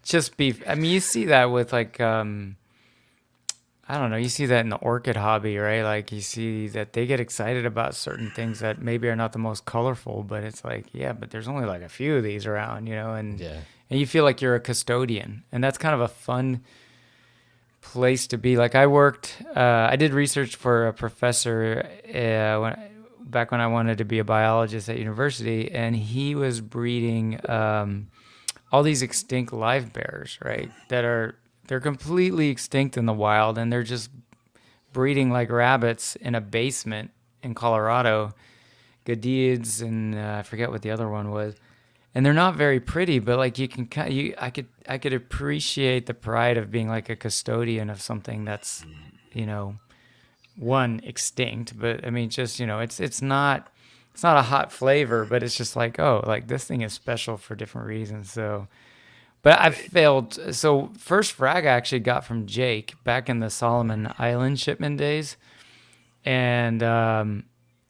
just be. I mean, you see that with like I don't know, you see that in the orchid hobby, right? Like you see that they get excited about certain things that maybe are not the most colorful, but it's like, yeah, but there's only like a few of these around, you know, and you feel like you're a custodian, and that's kind of a fun place to be. Like I did research for a professor back when I wanted to be a biologist at university, and he was breeding all these extinct live bears, right? They're completely extinct in the wild, and they're just breeding like rabbits in a basement in Colorado. Gadids and I forget what the other one was. And they're not very pretty, but like I could appreciate the pride of being like a custodian of something that's, you know, one extinct, but I mean, just, you know, it's not a hot flavor, but it's just like, oh, like this thing is special for different reasons. So, but I failed. So first frag I actually got from Jake back in the Solomon Island shipment days. And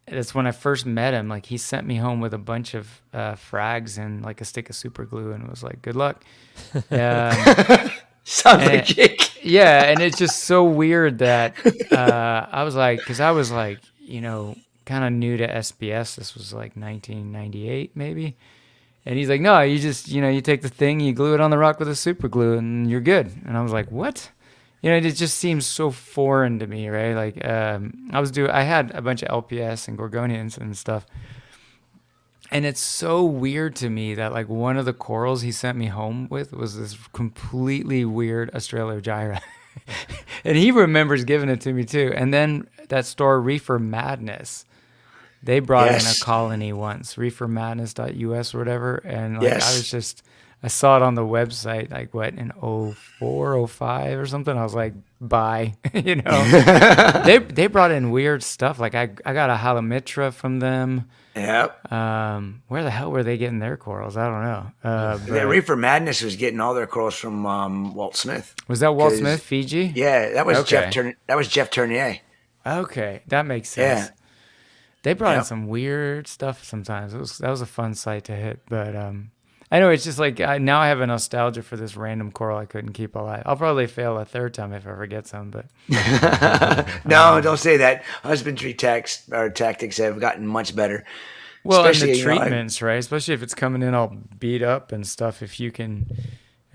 that's when I first met him. Like he sent me home with a bunch of frags and like a stick of super glue and was like, good luck. Sounds like Jake. Yeah. And it's just so weird that I was like, you know, kind of new to SBS. This was like 1998 maybe. And he's like, no, you just, you know, you take the thing, you glue it on the rock with a super glue and you're good. And I was like, what? You know, it just seems so foreign to me, right? Like, I had a bunch of LPS and Gorgonians and stuff. And it's so weird to me that like one of the corals he sent me home with was this completely weird Australia gyra. And he remembers giving it to me too. And then that store Reefer Madness, they brought in a colony once, reefermadness.us or whatever. And like I saw it on the website, like what, in 04, 05 or something. I was like, bye, you know. They brought in weird stuff. Like I got a Halimitra from them. Yep. Where the hell were they getting their corals? I don't know. But Reefer Madness was getting all their corals from Walt Smith. Was that Walt Smith, Fiji? Yeah, that was Jeff Turnier. Okay, that makes sense. Yeah. They brought in some weird stuff sometimes. That was a fun site to hit. But I know it's just like now I have a nostalgia for this random coral I couldn't keep alive. I'll probably fail a third time if I ever get some. But no, don't say that. Husbandry tactics have gotten much better. Well, and the treatments, right? Especially if it's coming in all beat up and stuff. If you can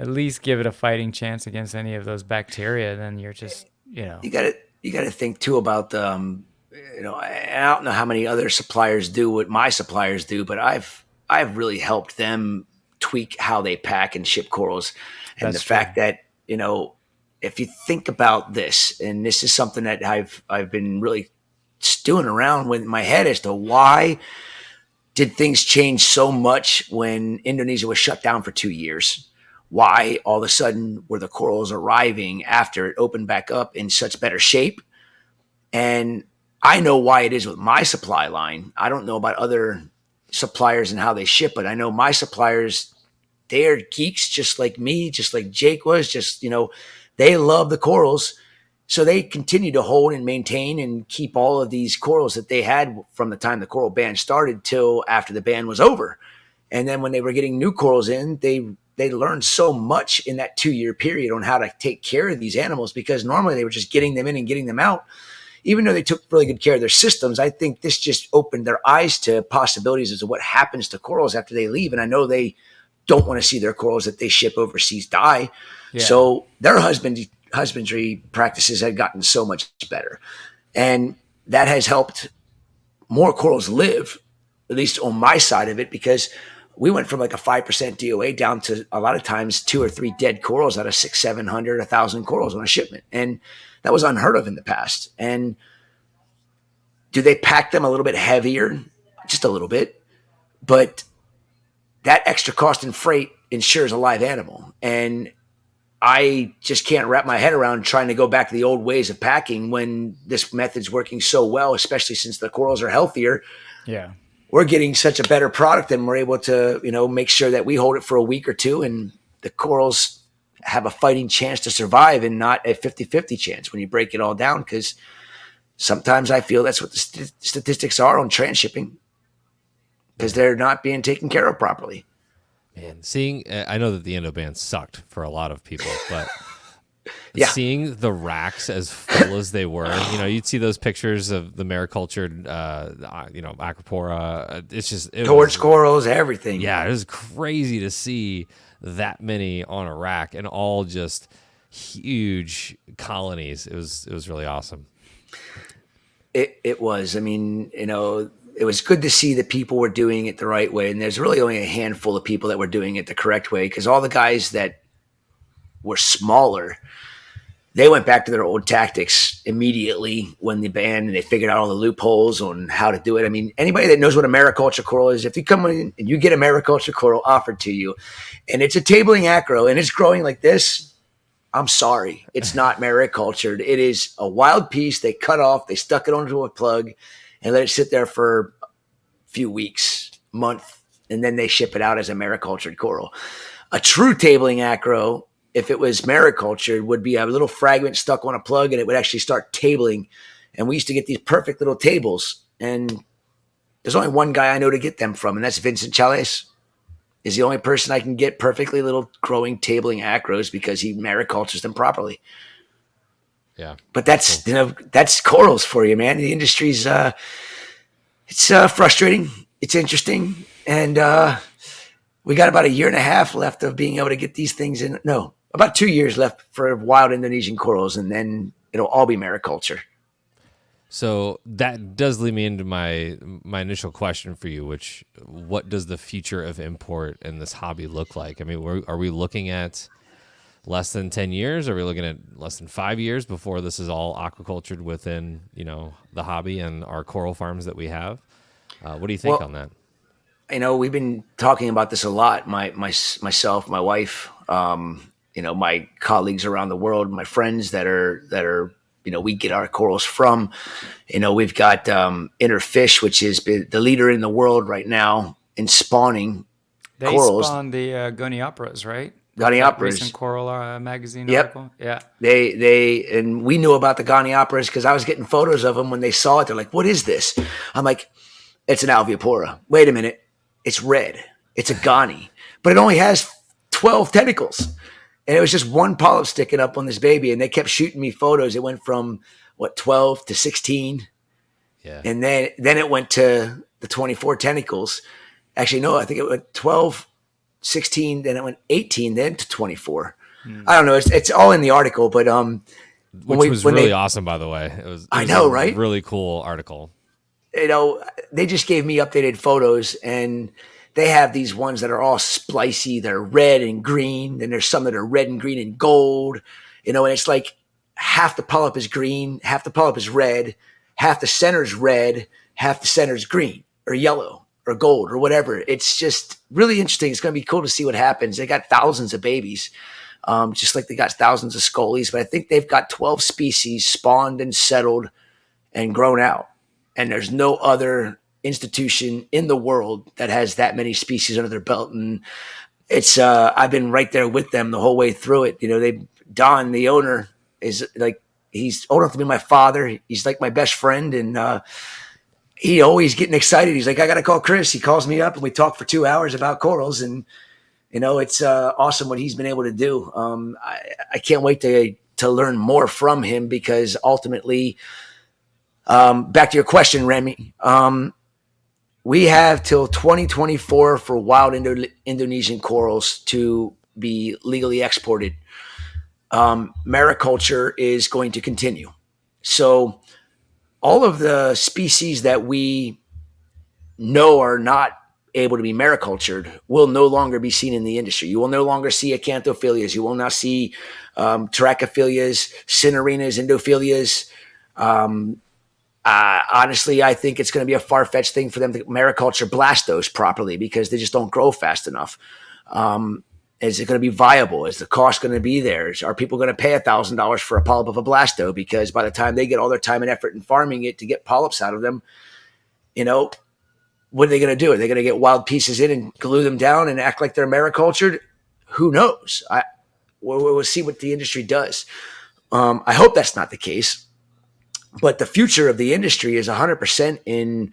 at least give it a fighting chance against any of those bacteria, then you're just, you know. You got to think too about you know, I don't know how many other suppliers do what my suppliers do, but I've really helped them tweak how they pack and ship corals. And the fact that, you know, if you think about this, and this is something that I've been really stewing around with in my head as to why did things change so much when Indonesia was shut down for 2 years? Why all of a sudden were the corals arriving after it opened back up in such better shape? And I know why it is with my supply line. I don't know about other suppliers and how they ship, but I know my suppliers, they're geeks just like me, just like Jake was, just, you know, they love the corals. So they continue to hold and maintain and keep all of these corals that they had from the time the coral ban started till after the ban was over. And then when they were getting new corals in, they learned so much in that 2 year period on how to take care of these animals, because normally they were just getting them in and getting them out. even though they took really good care of their systems, I think this just opened their eyes to possibilities as to what happens to corals after they leave. And I know they don't want to see their corals that they ship overseas die. Yeah. So their husbandry practices had gotten so much better. And that has helped more corals live, at least on my side of it, because we went from like a 5% DOA down to a lot of times 2 or 3 dead corals out of 600, 700, 1,000 corals on a shipment. And that was unheard of in the past. And do they pack them a little bit heavier? Just a little bit. But that extra cost in freight ensures a live animal. And I just can't wrap my head around trying to go back to the old ways of packing when this method's working so well, especially since the corals are healthier. Yeah. We're getting such a better product and we're able to, make sure that we hold it for a week or two and the corals have a fighting chance to survive and not a 50-50 chance when you break it all down. Because sometimes I feel that's what the statistics are on transshipping, because they're not being taken care of properly. Man, I know that the endo ban sucked for a lot of people, but yeah. Seeing the racks as full as they were, you'd see those pictures of the maricultured, Acropora. It's just torch corals, everything. Yeah, it was crazy to see that many on a rack and all just huge colonies. It was really awesome. It was. I mean, it was good to see that people were doing it the right way. And there's really only a handful of people that were doing it the correct way, because all the guys that were smaller, they went back to their old tactics immediately when the ban, and they figured out all the loopholes on how to do it. I mean, anybody that knows what a mariculture coral is, if you come in and you get a mariculture coral offered to you and it's a tabling acro and it's growing like this, I'm sorry. It's not maricultured. It is a wild piece. They cut off, they stuck it onto a plug and let it sit there for a few weeks, month, and then they ship it out as a maricultured coral. A true tabling acro, if it was maricultured, would be a little fragment stuck on a plug and it would actually start tabling. And we used to get these perfect little tables. And there's only one guy I know to get them from, and that's Vincent Chales. Is the only person I can get perfectly little growing tabling acros because he maricultures them properly. Yeah. But that's, that's corals for you, man. The industry's, it's frustrating. It's interesting. And we got about 1.5 years left of being able to get these things in. No, about 2 years left for wild Indonesian corals. And then it'll all be mariculture. So that does lead me into my initial question for you, which, what does the future of import in this hobby look like? I mean, are we looking at less than 10 years? Are we looking at less than 5 years before this is all aquacultured within, the hobby and our coral farms that we have? What do you think on that? We've been talking about this a lot. Myself, my wife, my colleagues around the world, my friends that are we get our corals from. We've got Interfish, which is the leader in the world right now in spawning corals. They spawn the Gonioperas, right? Gonioperas. Recent Coral magazine Yep. article. Yeah. And we knew about the Gonioperas because I was getting photos of them when they saw it. They're like, "What is this?" I'm like, "It's an Alveopora." Wait a minute. It's red. It's a Goni. But it only has 12 tentacles. And it was just one polyp sticking up on this baby. And they kept shooting me photos. It went from, 12 to 16. Yeah. And then it went to the 24 tentacles. Actually, no, I think it went 12, 16, then it went 18, then to 24. I don't know. It's all in the article. But which was really awesome, by the way. It was right? Really cool article. They just gave me updated photos, and they have these ones that are all splicey. They're red and green. Then there's some that are red and green and gold, and it's like half the polyp is green, half the polyp is red, half the center's red, half the center's green or yellow or gold or whatever. It's just really interesting. It's going to be cool to see what happens. They got thousands of babies, just like they got thousands of scolies, but I think they've got 12 species spawned and settled and grown out. And there's no other institution in the world that has that many species under their belt. And it's, I've been right there with them the whole way through it. Don, the owner, is like, he's old enough to be my father. He's like my best friend. And he always getting excited. He's like, "I got to call Chris." He calls me up and we talk for 2 hours about corals. And, it's awesome what he's been able to do. I can't wait to learn more from him, because ultimately Back to your question, Remy. We have till 2024 for wild Indonesian corals to be legally exported. Mariculture is going to continue. So all of the species that we know are not able to be maricultured will no longer be seen in the industry. You will no longer see acanthophilias. You will now see Trachyphilias, Cinerinas, Endophilias. Honestly, I think it's going to be a far-fetched thing for them to mariculture blastos properly because they just don't grow fast enough. Is it going to be viable? Is the cost going to be there? Are people going to pay $1,000 for a polyp of a blasto? Because by the time they get all their time and effort in farming it to get polyps out of them, what are they going to do? Are they going to get wild pieces in and glue them down and act like they're maricultured? Who knows? We'll see what the industry does. I hope that's not the case. But the future of the industry is 100% in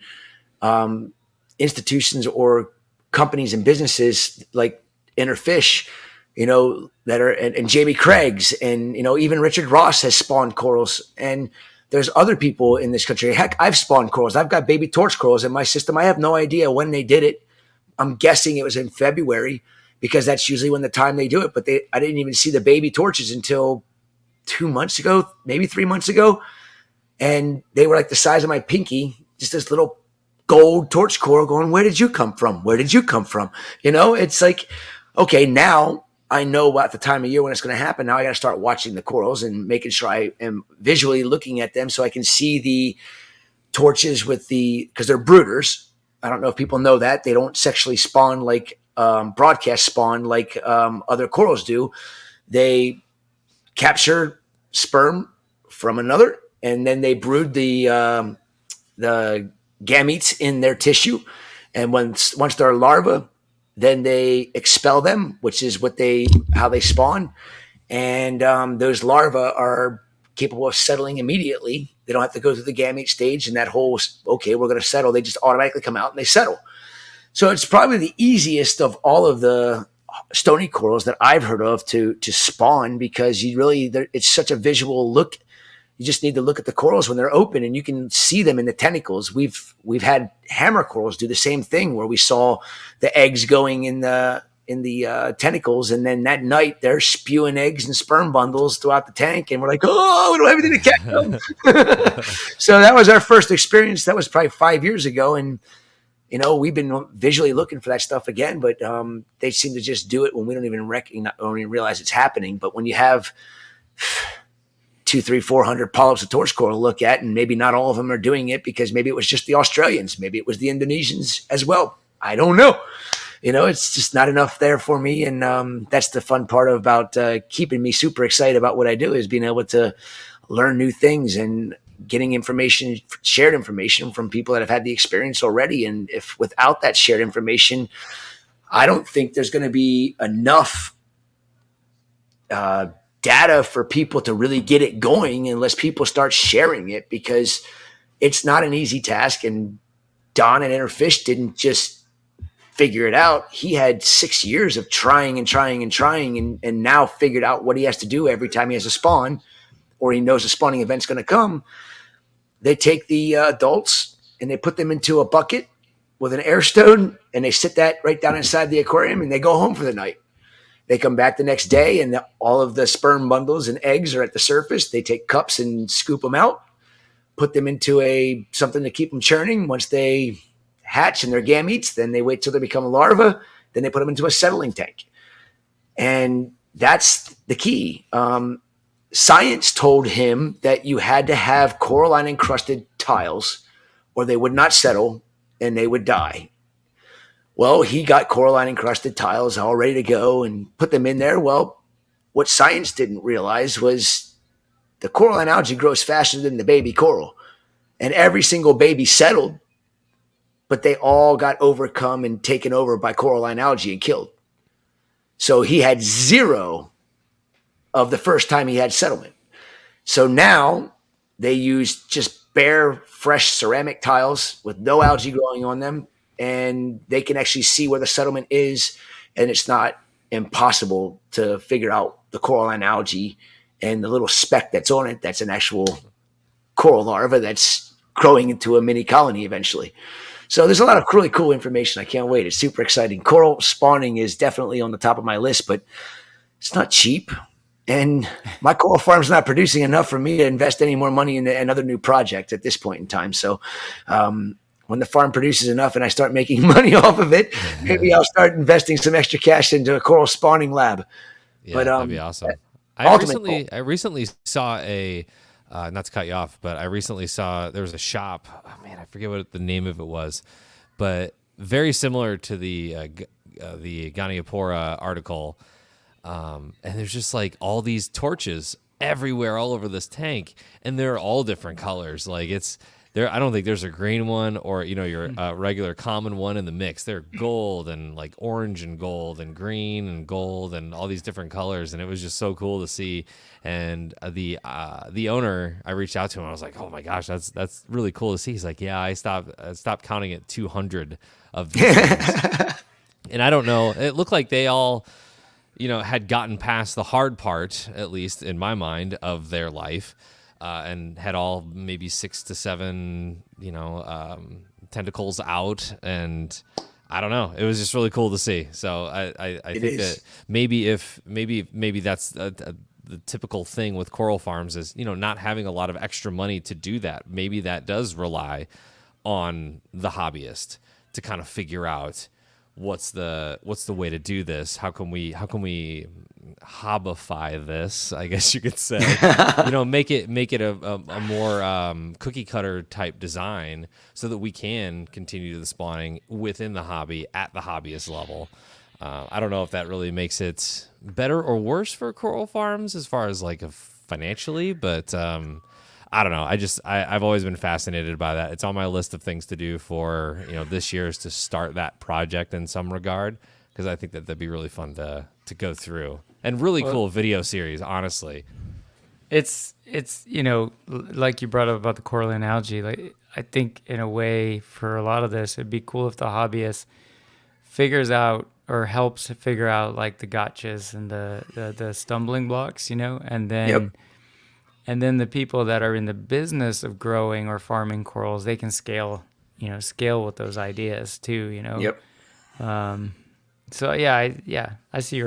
institutions or companies and businesses like Interfish, that are, and Jamie Craig's, and, even Richard Ross has spawned corals. And there's other people in this country. Heck, I've spawned corals. I've got baby torch corals in my system. I have no idea when they did it. I'm guessing it was in February because that's usually when the time they do it. But I didn't even see the baby torches until 2 months ago, maybe 3 months ago. And they were like the size of my pinky, just this little gold torch coral going, where did you come from? Where did you come from? It's like, okay, now I know at the time of year when it's going to happen. Now I got to start watching the corals and making sure I am visually looking at them so I can see the torches because they're brooders. I don't know if people know that. They don't sexually spawn like broadcast spawn like other corals do. They capture sperm from another, and then they brood the gametes in their tissue. And once they're larvae, then they expel them, which is how they spawn. And those larvae are capable of settling immediately. They don't have to go through the gamete stage and that whole, okay, we're going to settle. They just automatically come out and they settle. So it's probably the easiest of all of the stony corals that I've heard of to spawn because it's such a visual look. You just need to look at the corals when they're open and you can see them in the tentacles. We've had hammer corals do the same thing where we saw the eggs going in the tentacles, and then that night they're spewing eggs and sperm bundles throughout the tank, and we're like, oh, we don't have anything to catch them. So that was our first experience. That was probably 5 years ago, and we've been visually looking for that stuff again, but they seem to just do it when we don't even realize it's happening. But when you have 200, 300, 400 polyps of torch coral to look at, and maybe not all of them are doing it because maybe it was just the Australians, maybe it was the Indonesians as well. I don't know. It's just not enough there for me. And that's the fun part about keeping me super excited about what I do, is being able to learn new things and getting information, shared information from people that have had the experience already. And if without that shared information, I don't think there's going to be enough data for people to really get it going unless people start sharing it, because it's not an easy task. And Don at Interfish didn't just figure it out. He had 6 years of trying and now figured out what he has to do every time he has a spawn, or he knows a spawning event's going to come. They take the adults and they put them into a bucket with an air stone, and they sit that right down inside the aquarium, and they go home for the night. They come back the next day, and all of the sperm bundles and eggs are at the surface. They take cups and scoop them out, put them into something to keep them churning. Once they hatch and their gametes, then they wait till they become a larva. Then they put them into a settling tank. And that's the key. Science told him that you had to have coralline encrusted tiles or they would not settle and they would die. Well, he got coralline encrusted tiles all ready to go and put them in there. Well, what science didn't realize was the coralline algae grows faster than the baby coral. And every single baby settled, but they all got overcome and taken over by coralline algae and killed. So he had zero of the first time he had settlement. So now they use just bare, fresh ceramic tiles with no algae growing on them, and they can actually see where the settlement is, and it's not impossible to figure out the coralline algae and the little speck that's on it. That's an actual coral larva that's growing into a mini colony eventually. So there's a lot of really cool information. I can't wait. It's super exciting. Coral spawning is definitely on the top of my list, but it's not cheap. And my coral farm's not producing enough for me to invest any more money in another new project at this point in time. So when the farm produces enough and I start making money off of it, maybe I'll start investing some extra cash into a coral spawning lab. Yeah, but that'd be awesome. I recently saw a, not to cut you off, but I recently saw there was a shop. Oh man, I forget what the name of it was, but very similar to the Goniopora article. And there's just like all these torches everywhere, all over this tank, and they're all different colors. Like it's there. I don't think there's a green one or your regular common one in the mix. They're gold and like orange and gold and green and gold and all these different colors, and it was just so cool to see. And the owner, I reached out to him. I was like, "Oh my gosh, that's really cool to see." He's like, "Yeah, I stopped counting at 200 of these things." And I don't know. It looked like they all, had gotten past the hard part, at least in my mind, of their life, and had all maybe 6 to 7, tentacles out. And I don't know. It was just really cool to see. So I think that maybe that's the typical thing with coral farms is, not having a lot of extra money to do that. Maybe that does rely on the hobbyist to kind of figure out what's the way to do this. How can we hobbify this, I guess you could say, make it a more cookie cutter type design so that we can continue the spawning within the hobby at the hobbyist level. I don't know if that really makes it better or worse for coral farms as far as like financially, but I don't know. I've always been fascinated by that. It's on my list of things to do for, this year is to start that project in some regard, because I think that'd be really fun to go through and really cool video series, honestly. It's like you brought up about the coral and algae. Like I think in a way for a lot of this, it'd be cool if the hobbyist figures out or helps figure out like the gotchas and the stumbling blocks, and then. Yep. And then the people that are in the business of growing or farming corals, they can scale with those ideas too, Yep. So I see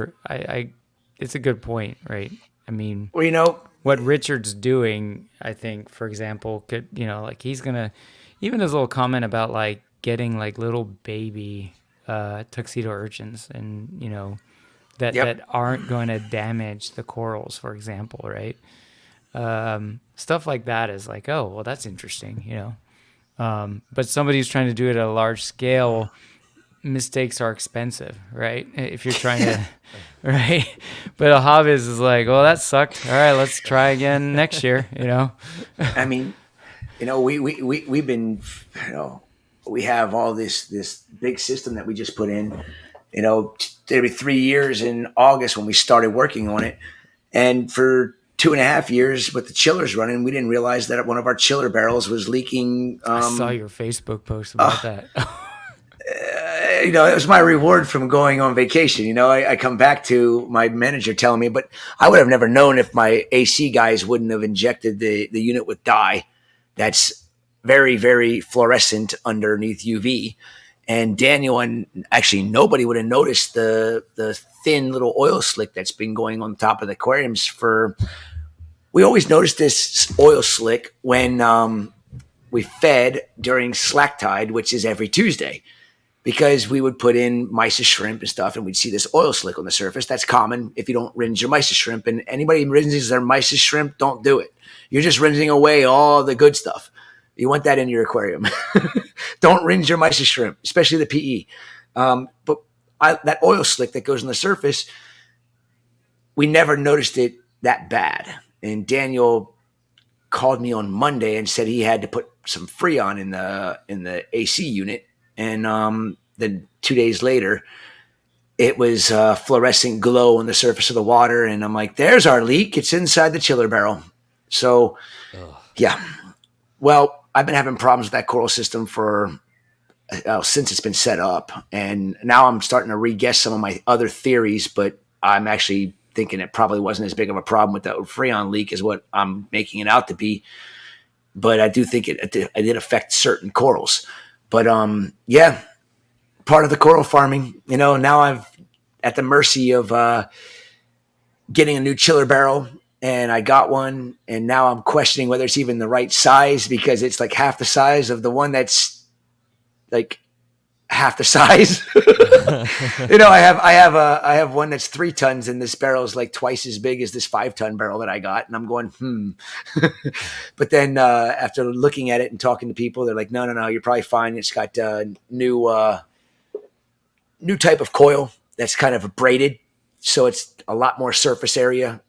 it's a good point, right? I mean, what Richard's doing, I think, for example, could, like he's gonna, even his little comment about like getting like little baby tuxedo urchins and, that aren't going to damage the corals, for example, right? Stuff like that is like, oh, well, that's interesting, but somebody who's trying to do it at a large scale, mistakes are expensive, right? If you're trying to, right? But a hobbyist is like, well, that sucked. All right, let's try again next year, I mean, we've been, we have all this big system that we just put in, every 3 years in August when we started working on it. And for 2.5 years with the chillers running, we didn't realize that one of our chiller barrels was leaking. I saw your Facebook post about that. It was my reward from going on vacation. I come back to my manager telling me, but I would have never known if my AC guys wouldn't have injected the unit with dye that's very, very fluorescent underneath UV. And Daniel and actually nobody would have noticed the thin little oil slick that's been going on top of the aquariums we always noticed this oil slick when we fed during slack tide, which is every Tuesday, because we would put in mysis shrimp and stuff and we'd see this oil slick on the surface. That's common if you don't rinse your mysis shrimp, and anybody who rinses their mysis shrimp, don't do it. You're just rinsing away all the good stuff. You want that in your aquarium. Don't rinse your mysis shrimp, especially the PE. But that oil slick that goes on the surface, we never noticed it that bad. And Daniel called me on Monday and said he had to put some Freon in the AC unit. And then 2 days later, it was fluorescent glow on the surface of the water. And I'm like, there's our leak. It's inside the chiller barrel. So, yeah. Well, I've been having problems with that coral system since it's been set up. And now I'm starting to re-guess some of my other theories, but I'm actually thinking it probably wasn't as big of a problem with that Freon leak as what I'm making it out to be. but I do think it did affect certain corals. But yeah, part of the coral farming. Now I've at the mercy of getting a new chiller barrel, and I got one, and now I'm questioning whether it's even the right size because it's like half the size of the one that's like half the size. I have one that's 3 tons, and this barrel is like twice as big as this 5-ton barrel that I got, and I'm going, But then after looking at it and talking to people, they're like, no, you're probably fine. It's got new type of coil that's kind of braided, so it's a lot more surface area,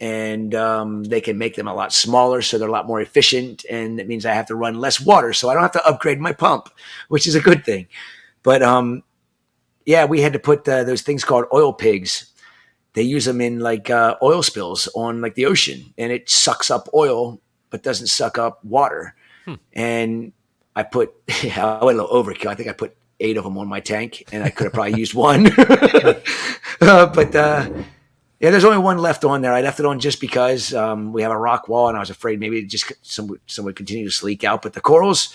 and they can make them a lot smaller, so they're a lot more efficient, and it means I have to run less water, so I don't have to upgrade my pump, which is a good thing. But yeah, we had to put those things called oil pigs. They use them in like oil spills on like the ocean, and it sucks up oil but doesn't suck up water. And I went a little overkill. I think I put 8 of them on my tank, and I could have probably used one. But yeah, there's only one left on there. I left it on just because we have a rock wall, and I was afraid maybe just some would continue to leak out. But the corals,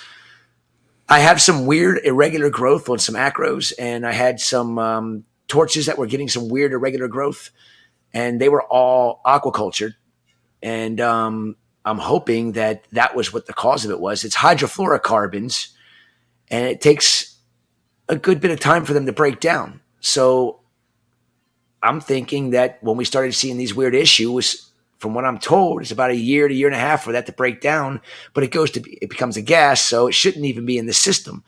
I have some weird irregular growth on some acros, and I had some torches that were getting some weird irregular growth, and they were all aquacultured. And I'm hoping that was what the cause of it was. It's hydrofluorocarbons, and it takes a good bit of time for them to break down. So I'm thinking that when we started seeing these weird issues, from what I'm told, it's about a year to 1.5 years for that to break down, but it becomes a gas, so it shouldn't even be in the system.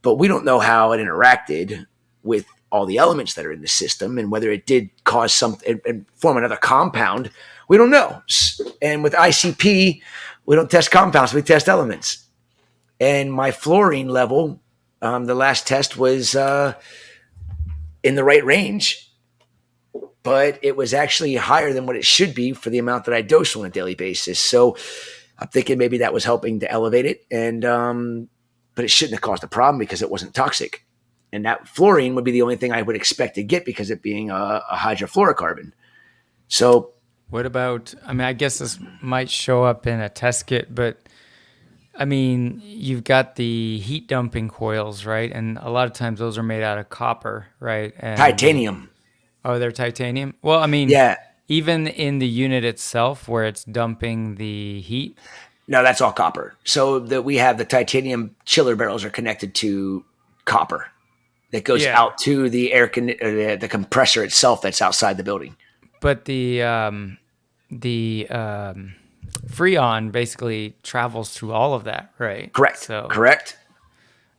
But we don't know how it interacted with all the elements that are in the system, and whether it did cause something and form another compound. We don't know. And with ICP, we don't test compounds, we test elements. And my fluorine level, the last test was in the right range, but it was actually higher than what it should be for the amount that I dose on a daily basis. So I'm thinking maybe that was helping to elevate it, and but it shouldn't have caused a problem because it wasn't toxic. And that fluorine would be the only thing I would expect to get because it being a hydrofluorocarbon. So what about, I guess this might show up in a test kit, but you've got the heat dumping coils, right? And a lot of times those are made out of copper, right? And titanium. Oh, they're titanium? Well, yeah. Even in the unit itself where it's dumping the heat? No, that's all copper. So we have the titanium chiller barrels are connected to copper that goes out to the the compressor itself that's outside the building. But the Freon basically travels through all of that, right? Correct. So correct.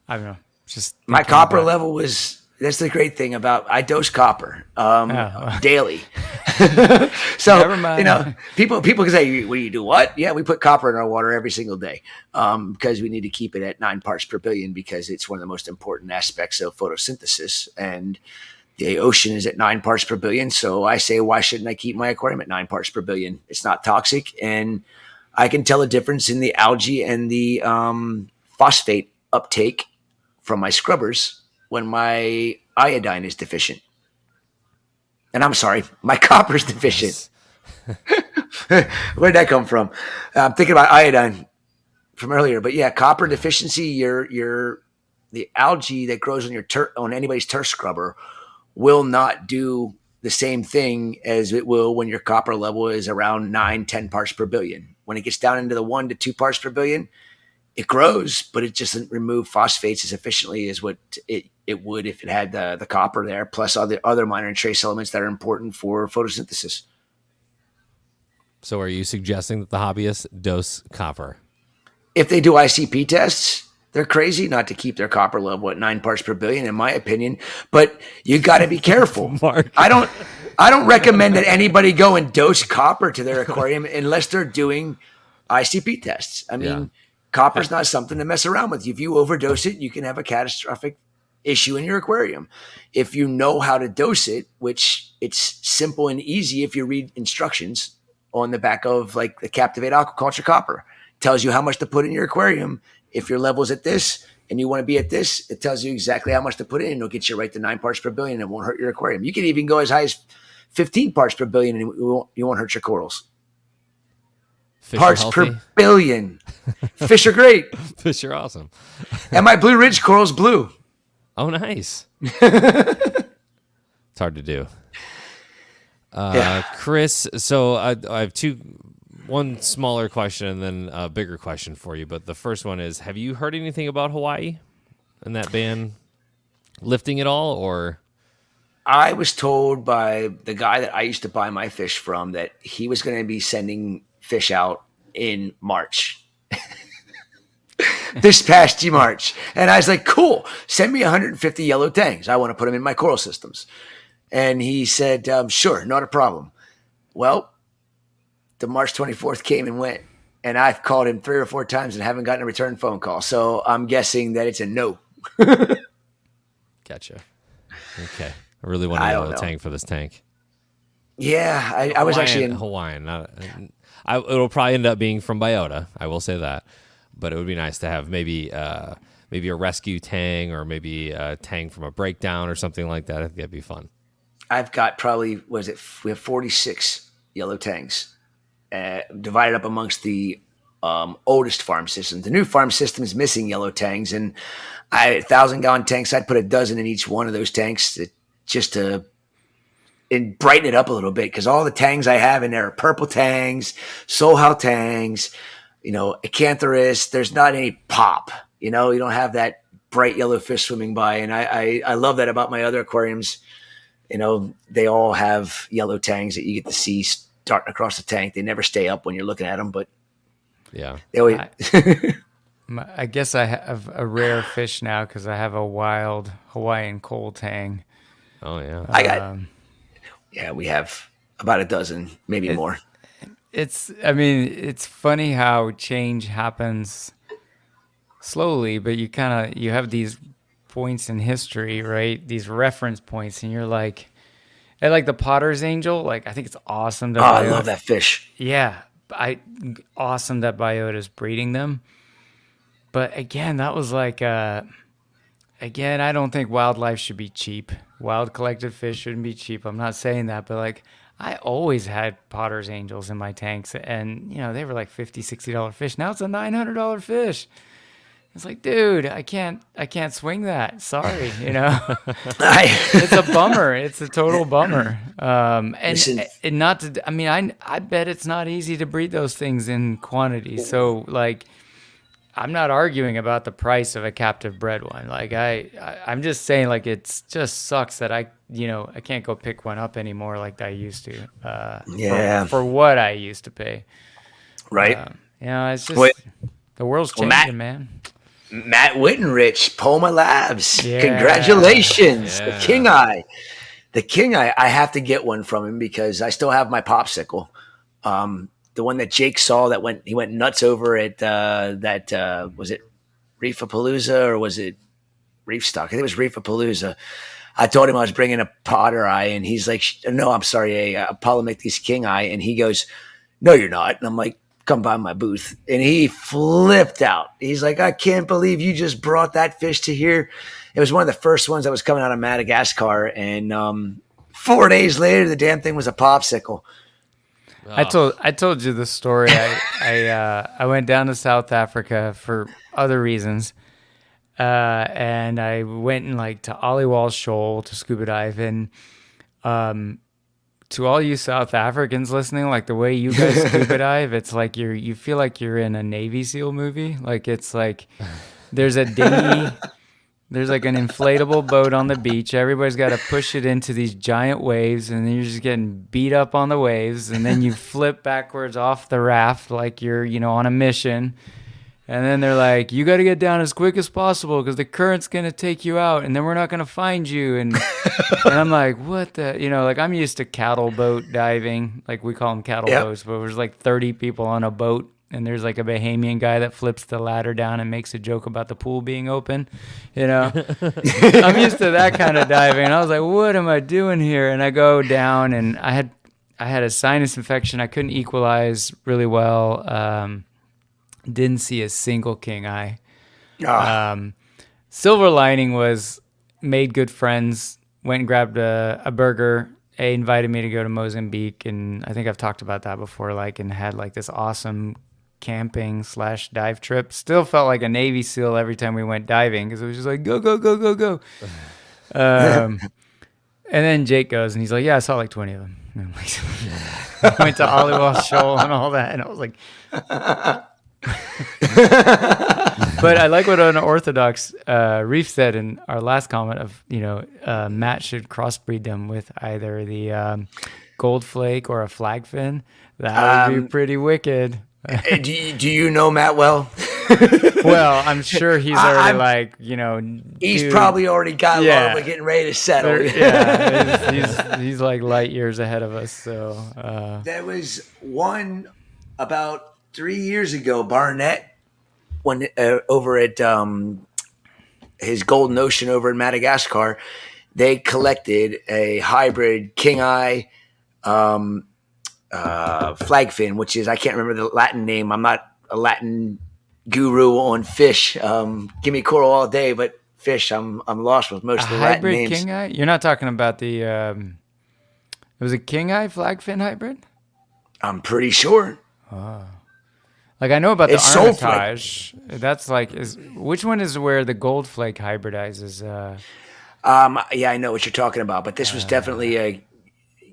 I don't know. Just my copper level was. That's the great thing about I dose copper daily. So people can say, "Well, you do what?" Yeah, we put copper in our water every single day because we need to keep it at 9 parts per billion because it's one of the most important aspects of photosynthesis. And the ocean is at 9 parts per billion. So I say, why shouldn't I keep my aquarium at 9 parts per billion? It's not toxic, and I can tell a difference in the algae and the phosphate uptake from my scrubbers when my iodine is deficient. And I'm sorry, my copper is deficient. Where'd that come from? I'm thinking about iodine from earlier, but yeah, copper deficiency, the algae that grows on on anybody's turf scrubber will not do the same thing as it will when your copper level is around 9-10 parts per billion. When it gets down into the 1 to 2 parts per billion, it grows, but it just doesn't remove phosphates as efficiently as what it would if it had the copper there, plus other minor and trace elements that are important for photosynthesis. So are you suggesting that the hobbyists dose copper? If they do ICP tests, they're crazy not to keep their copper level at 9 parts per billion, in my opinion. But you got to be careful. Mark. I don't recommend that anybody go and dose copper to their aquarium unless they're doing ICP tests. Copper's not something to mess around with. If you overdose it, you can have a catastrophic issue in your aquarium. If you know how to dose it, which it's simple and easy if you read instructions on the back of like the Captivate Aquaculture copper. It tells you how much to put in your aquarium. If your level's at this and you want to be at this, it tells you exactly how much to put in. It'll get you right to 9 parts per billion. It won't hurt your aquarium. You can even go as high as 15 parts per billion and you won't hurt your corals. Fish are parts healthy? per billion. Fish are great. Fish are awesome. And my Blue Ridge coral's blue. Oh, nice. It's hard to do. Chris, so I have one smaller question and then a bigger question for you. But the first one is, have you heard anything about Hawaii and that ban lifting at all, or? I was told by the guy that I used to buy my fish from that he was going to be sending fish out in March. This past March. And I was like, cool, send me 150 yellow tangs. I want to put them in my coral systems. And he said, sure, not a problem. Well, the March 24th came and went. And I've called him 3 or 4 times and haven't gotten a return phone call. So I'm guessing that it's a no. Gotcha. Okay. I really want a yellow tang for this tank. Yeah, I was actually in Hawaiian. It'll probably end up being from Biota. I will say that, but it would be nice to have maybe a rescue tang or maybe a tang from a breakdown or something like that. I think that'd be fun. I've got probably we have 46 yellow tangs divided up amongst the oldest farm systems. The new farm system is missing yellow tangs, and 1,000-gallon tanks. I'd put a dozen in each one of those tanks just to brighten it up a little bit, because all the tangs I have in there are purple tangs, Sohal tangs, Acantharus. There's not any pop. You don't have that bright yellow fish swimming by, and I love that about my other aquariums. They all have yellow tangs that you get to see starting across the tank. They never stay up when you're looking at them, but yeah, they always. I guess I have a rare fish now because I have a wild Hawaiian coal tang. Oh yeah, I got. Yeah, we have about a dozen, maybe more. It's funny how change happens slowly, but you have these points in history, right? These reference points, and you're like, the Potter's Angel. Like, I think it's awesome. I love that fish. Yeah, awesome that Biota's breeding them. But again, that was like, I don't think wildlife should be cheap. Wild collected fish shouldn't be cheap. I'm not saying that, but like, I always had Potter's Angels in my tanks, and they were like $50, $60 fish. Now it's a $900 fish. It's like, dude, I can't swing that. Sorry, It's a bummer. It's a total bummer. And not to. I bet it's not easy to breed those things in quantity. So like, I'm not arguing about the price of a captive bred one. Like I'm just saying, like, it just sucks that I can't go pick one up anymore like I used to. For what I used to pay. Right. It's just the world's changing, man. Matt Wittenrich, Poma Labs. Yeah. Congratulations. Yeah. The King Eye. The King Eye, I have to get one from him because I still have my popsicle. The one that Jake saw he went nuts over at was it Reefapalooza or was it Reef Stock? I think it was Reefapalooza. I told him I was bringing a Potter Eye, and he's like, no, I'm sorry, a Polymictes King Eye. And he goes, no, you're not. And I'm like, come by my booth. And he flipped out. He's like, I can't believe you just brought that fish to here. It was one of the first ones that was coming out of Madagascar. And 4 days later, the damn thing was a popsicle. Oh. I told you the story. I went down to South Africa for other reasons. And I went to Aliwal Shoal to scuba dive. And to all you South Africans listening, like the way you guys scuba dive, it's like you feel like you're in a Navy SEAL movie. Like it's like there's a dinghy, there's like an inflatable boat on the beach. Everybody's got to push it into these giant waves, and then you're just getting beat up on the waves, and then you flip backwards off the raft like you're on a mission. And then they're like, you got to get down as quick as possible because the current's going to take you out, and then we're not going to find you. And I'm like, what the, like I'm used to cattle boat diving. Like we call them cattle boats, but there's like 30 people on a boat, and there's like a Bahamian guy that flips the ladder down and makes a joke about the pool being open. I'm used to that kind of diving. And I was like, what am I doing here? And I go down, and I had a sinus infection. I couldn't equalize really well. Didn't see a single king eye. Silver lining was made good friends, went and grabbed a burger invited me to go to Mozambique, and I think I've talked about that before, like, and had like this awesome camping / dive trip. Still felt like a Navy SEAL every time we went diving because it was just like go go go go go. And then Jake goes and he's like, yeah, I saw like 20 of them. And I'm like, I went to Oliwell Shoal and all that, and I was like, but I like what Unorthodox Reef said in our last comment of, Matt should crossbreed them with either the gold flake or a flagfin. That would be pretty wicked. Do you know Matt well? Well, I'm sure he's already he's dude, probably already got along with getting ready to settle. He's like light years ahead of us. So there was one about 3 years ago, Barnett, when over at his Golden Ocean over in Madagascar, they collected a hybrid king eye flagfin, which is, I can't remember the Latin name. I'm not a Latin guru on fish. Give me coral all day, but fish, I'm lost with most of the Latin names. Hybrid king eye? You're not talking about the it was a king eye flagfin hybrid? I'm pretty sure. Oh. Like, I know about the Armitage. That's like, which one is where the gold flake hybridizes? Yeah, I know what you're talking about, but this was definitely a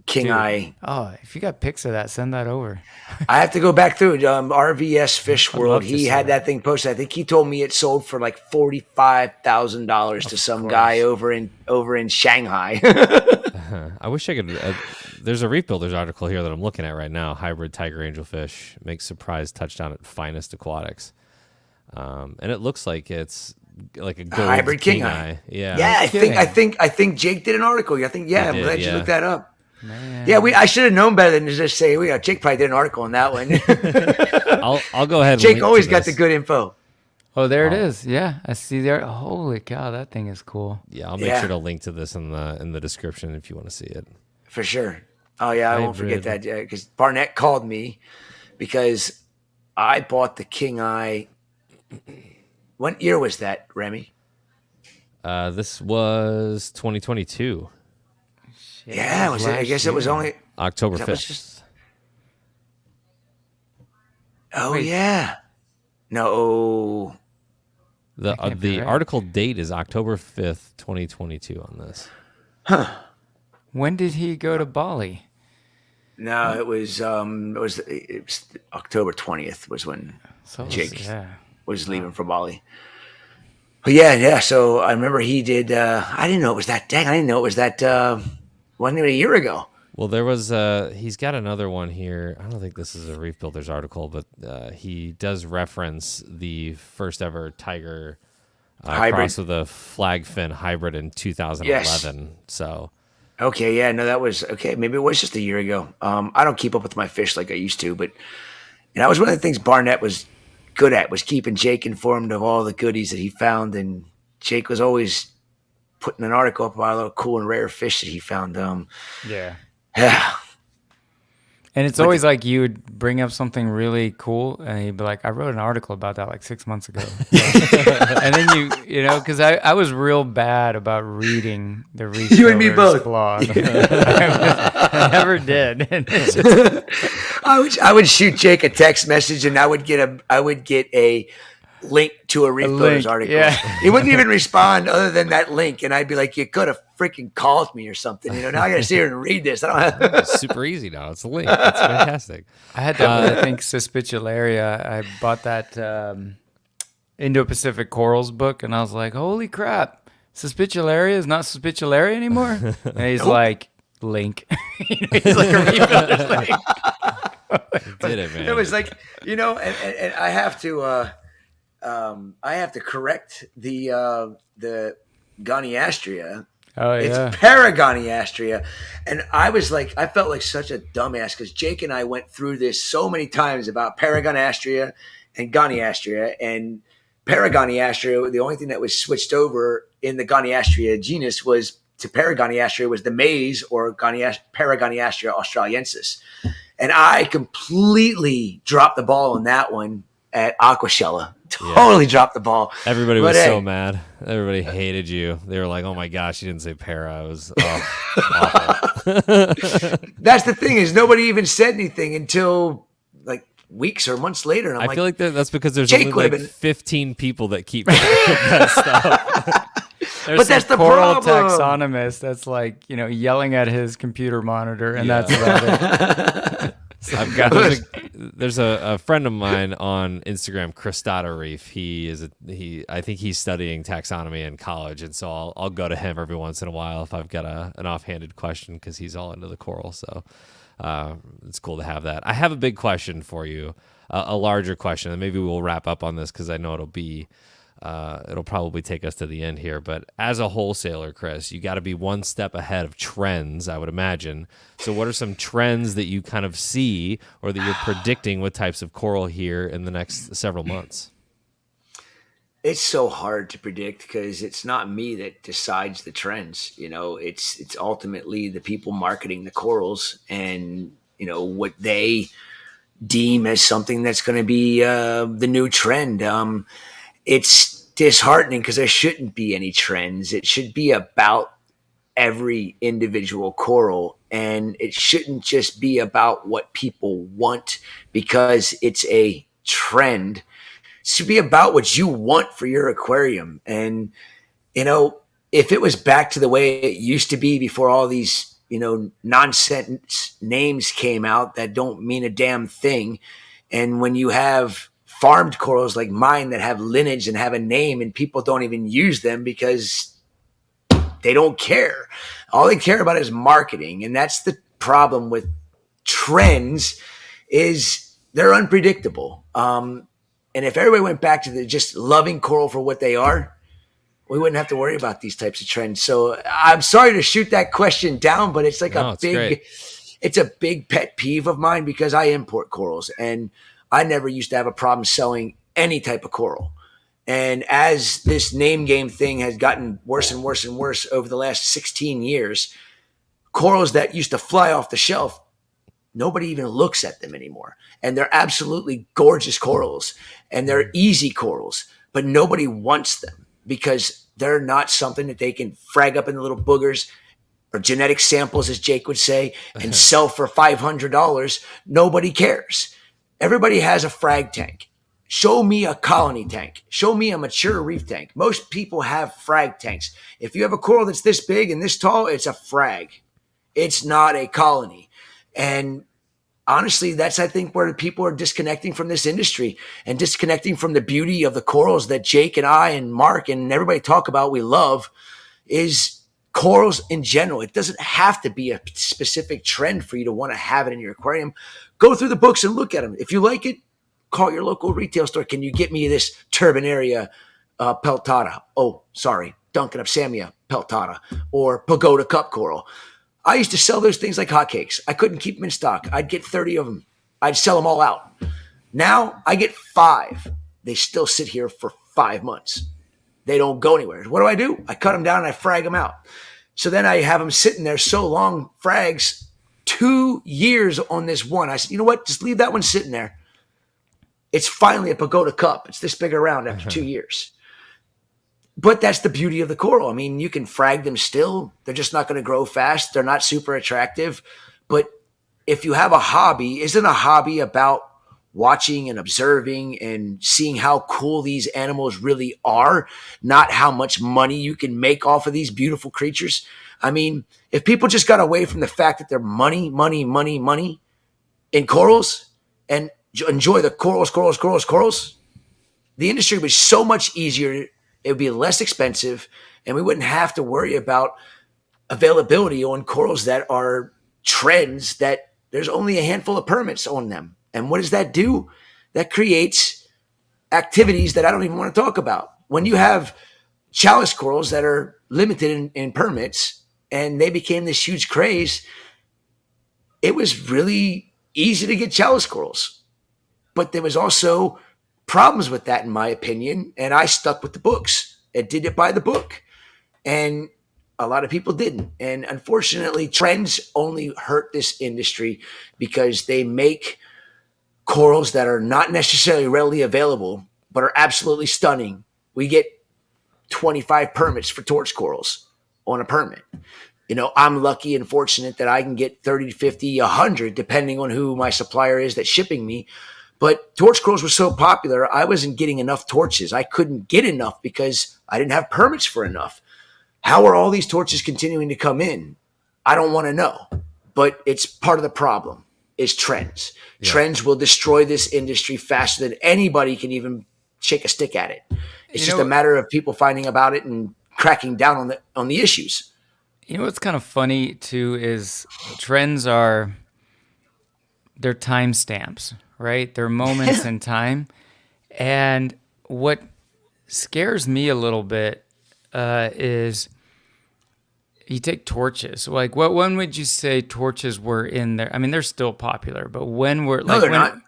king eye. Oh, if you got pics of that, send that over. I have to go back through it. RVS Fish World, he had that thing posted. I think he told me it sold for like $45,000 to some guy over in Shanghai. I wish I could. There's a Reef Builders article here that I'm looking at right now. Hybrid tiger angelfish makes surprise touchdown at Finest Aquatics, and it looks like it's like a gold hybrid king eye. Yeah. I think Jake did an article. I'm glad you looked that up. Man. Yeah, I should have known better than to just say Jake probably did an article on that one. I'll go ahead. Jake always got the good info. Oh, there it is. Yeah, I see there. Holy cow, that thing is cool. Yeah, I'll make sure to link to this in the description if you want to see it. For sure. Oh yeah, I won't forget that because Barnett called me because I bought the king eye. What year was that, Remy? This was 2022. Yeah, I guess it was only October 5th. Wait. Yeah. No. The article date is October 5th, 2022 on this. Huh. When did he go to Bali? No, it was October 20th was when Jake was leaving for Bali. But yeah. So I remember he did. I didn't know it was that. Dang, I didn't know it was that. Wasn't even a year ago. Well, there was. He's got another one here. I don't think this is a Reef Builders article, but he does reference the first ever tiger cross with a flagfin hybrid in 2011. Yes. So. Okay, yeah, no, that was okay. Maybe it was just a year ago. I don't keep up with my fish like I used to, but that was one of the things Barnett was good at, was keeping Jake informed of all the goodies that he found, and Jake was always putting an article up about all the cool and rare fish that he found. Yeah. Yeah. And it's always like you would bring up something really cool, and he'd be like, I wrote an article about that like 6 months ago. And then because I was real bad about reading the Reef You and me both. blog. I never did. I would shoot Jake a text message, and I would get a link to a Reef Builders article. Yeah. He wouldn't even respond other than that link, and I'd be like, you could have freaking called me or something. Now I got to sit here and read this. I don't have. It's super easy now. It's a link. It's fantastic. I had that. I think Suspiciolaria. I bought that Indo-Pacific Corals book, and I was like, holy crap, Suspiciolaria is not Suspiciolaria anymore. And he's like, link. He's like a Reef Builders link. Did it, man? It was like, and I have to. I have to correct the Goniastria. Oh yeah, it's Paragoniastria, and I felt like such a dumbass because Jake and I went through this so many times about Paragoniastria and Goniastria, and Paragoniastria. The only thing that was switched over in the Goniastria genus was to Paragoniastria was the maize or Paragoniastria australiensis, and I completely dropped the ball on that one. at Aquaculture. Totally dropped the ball. Everybody was so mad. Everybody hated you. They were like, "Oh my gosh, you didn't say para." It was awful. That's the thing, is nobody even said anything until like weeks or months later. And I feel like that's because there's Jake only like 15 people that keep that stuff. There's but that's the coral problem. taxonomist that's like, yelling at his computer monitor, and that's about it. I've got there's a friend of mine on Instagram, Cristata Reef. I think he's studying taxonomy in college, and so I'll go to him every once in a while if I've got an offhanded question, because he's all into the coral. So it's cool to have that. I have a big question for you, a larger question, and maybe we'll wrap up on this because I know it'll probably take us to the end here. But as a wholesaler, Chris, you got to be one step ahead of trends, I would imagine. So what are some trends that you kind of see or that you're predicting with types of coral here in the next several months? It's so hard to predict because it's not me that decides the trends. It's ultimately the people marketing the corals and, what they deem as something that's going to be the new trend. It's disheartening because there shouldn't be any trends. It should be about every individual coral, and it shouldn't just be about what people want because it's a trend. It should be about what you want for your aquarium. And, if it was back to the way it used to be before all these, nonsense names came out that don't mean a damn thing, and when you have farmed corals like mine that have lineage and have a name and people don't even use them because they don't care. All they care about is marketing. And that's the problem with trends, is they're unpredictable. And if everybody went back to just loving coral for what they are, we wouldn't have to worry about these types of trends. So I'm sorry to shoot that question down, but it's like it's a big pet peeve of mine because I import corals, and I never used to have a problem selling any type of coral. And as this name game thing has gotten worse and worse and worse over the last 16 years, corals that used to fly off the shelf, nobody even looks at them anymore. And they're absolutely gorgeous corals, and they're easy corals, but nobody wants them because they're not something that they can frag up in the little boogers or genetic samples, as Jake would say, and sell for $500. Nobody cares. Everybody has a frag tank. Show me a colony tank. Show me a mature reef tank. Most people have frag tanks. If you have a coral that's this big and this tall, it's a frag. It's not a colony. And honestly, that's, I think, where people are disconnecting from this industry and disconnecting from the beauty of the corals that Jake and I and Mark and everybody talk about we love, is corals in general. It doesn't have to be a specific trend for you to want to have it in your aquarium. Go through the books and look at them. If you like it, call your local retail store. Can you get me this Turbinaria peltata? Oh, sorry, Duncan Samia peltata, or Pagoda cup coral. I used to sell those things like hotcakes. I couldn't keep them in stock. I'd get 30 of them. I'd sell them all out. Now I get 5. They still sit here for 5 months. They don't go anywhere. What do? I cut them down and I frag them out. So then I have them sitting there so long, frags, 2 years on this one. I said, you know what? Just leave that one sitting there. It's finally a Pagoda cup. It's this big around after 2 years. But that's the beauty of the coral. I mean, you can frag them still. They're just not going to grow fast. They're not super attractive. But if you have a hobby, isn't a hobby about watching and observing and seeing how cool these animals really are, not how much money you can make off of these beautiful creatures? I mean, if people just got away from the fact that they're money in corals and enjoy the corals, the industry would be so much easier. It would be less expensive, and we wouldn't have to worry about availability on corals that are trends that there's only a handful of permits on them. And what does that do? That creates activities that I don't even want to talk about. When you have chalice corals that are limited in permits and they became this huge craze, it was really easy to get chalice corals. But there was also problems with that, in my opinion, and I stuck with the books and did it by the book. And a lot of people didn't. And unfortunately, trends only hurt this industry because they make corals that are not necessarily readily available, but are absolutely stunning. We get 25 permits for torch corals on a permit. I'm lucky and fortunate that I can get 30 to 50, 100, depending on who my supplier is that's shipping me. But torch corals were so popular, I wasn't getting enough torches. I couldn't get enough because I didn't have permits for enough. How are all these torches continuing to come in? I don't want to know. But it's part of the problem is trends. Yeah. Trends will destroy this industry faster than anybody can even shake a stick at it. It's just a matter of people finding about it and cracking down on the issues. What's kind of funny too is trends they're timestamps, right? They're moments in time. And what scares me a little bit is you take torches. Like, when would you say torches were in there? I mean, they're still popular, but when were no, they're not.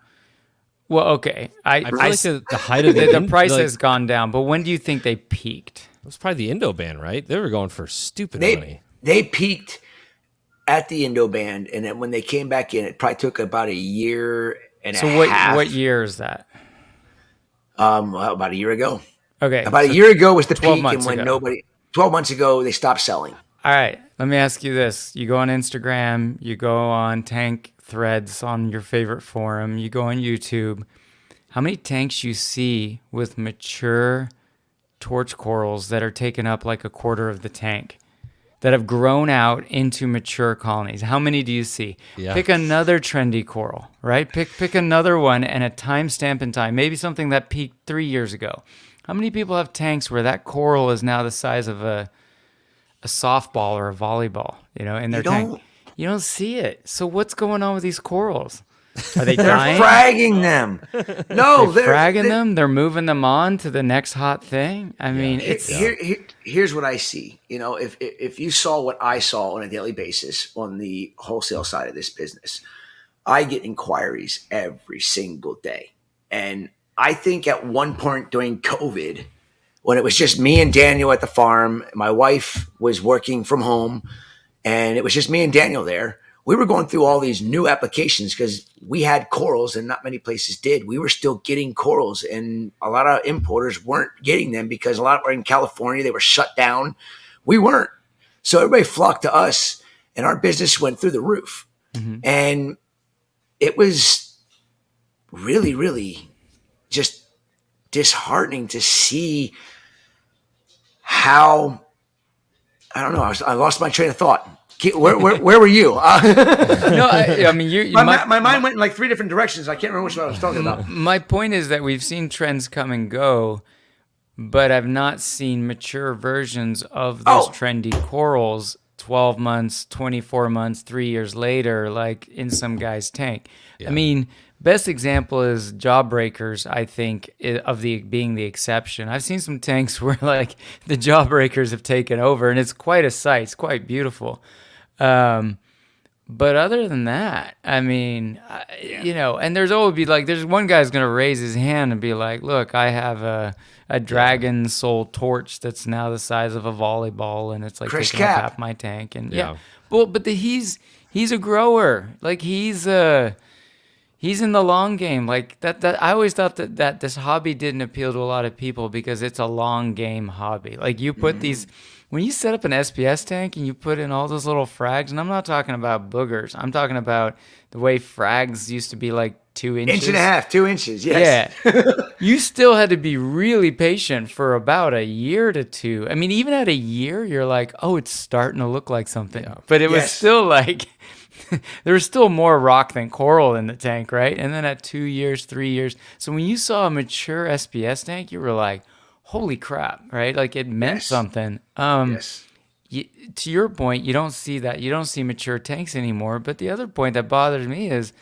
Well, okay. I feel like the height of the price has gone down, but when do you think they peaked? It was probably the Indo ban, right? They were going for stupid money. They peaked at the Indo ban, and then when they came back in, it probably took about a year and a half. So what year is that? About a year ago. Okay. About a year ago was the peak, and when ago. 12 months ago, they stopped selling. All right. Let me ask you this. You go on Instagram, you go on tank threads on your favorite forum, you go on YouTube. How many tanks you see with mature torch corals that are taking up like a quarter of the tank, that have grown out into mature colonies? How many do you see? Yeah. Pick another trendy coral, right? Pick another one and a timestamp in time, maybe something that peaked 3 years ago. How many people have tanks where that coral is now the size of a softball or a volleyball, in their tank? You don't see it. So what's going on with these corals? Are they dying? They're fragging them. No, they're fragging them. They're moving them on to the next hot thing. I mean, here's what I see. If you saw what I saw on a daily basis on the wholesale side of this business, I get inquiries every single day. And I think at one point during COVID, when it was just me and Daniel at the farm, my wife was working from home, and it was just me and Daniel there. We were going through all these new applications because we had corals and not many places did. We were still getting corals, and a lot of importers weren't getting them because a lot were in California. They were shut down. We weren't. So everybody flocked to us, and our business went through the roof. Mm-hmm. And it was really, really just disheartening to see how, I don't know, I lost my train of thought. Where were you? No, I mean, my mind went in like three different directions. I can't remember which one I was talking about. My point is that we've seen trends come and go, but I've not seen mature versions of those trendy corals 12 months, 24 months, 3 years later, like in some guy's tank. Yeah. I mean, best example is Jawbreakers, I think, being the exception. I've seen some tanks where like the Jawbreakers have taken over, and it's quite a sight. It's quite beautiful. But other than that, I mean, and there's one guy's going to raise his hand and be like, look, I have a dragon soul torch that's now the size of a volleyball, and it's like taking up half my tank. And but he's a grower. Like he's in the long game. Like that I always thought that this hobby didn't appeal to a lot of people because it's a long game hobby. Like you put these, when you set up an SPS tank and you put in all those little frags, and I'm not talking about boogers. I'm talking about the way frags used to be like 2 inches. Inch and a half, 2 inches, yes. Yeah. You still had to be really patient for about a year to two. I mean, even at a year, you're like, oh, it's starting to look like something. Yeah. But it was still like, there was still more rock than coral in the tank, right? And then at 2 years, 3 years. So when you saw a mature SPS tank, you were like, holy crap, right? Like it meant something. Yes. To your point, you don't see that. You don't see mature tanks anymore. But the other point that bothers me is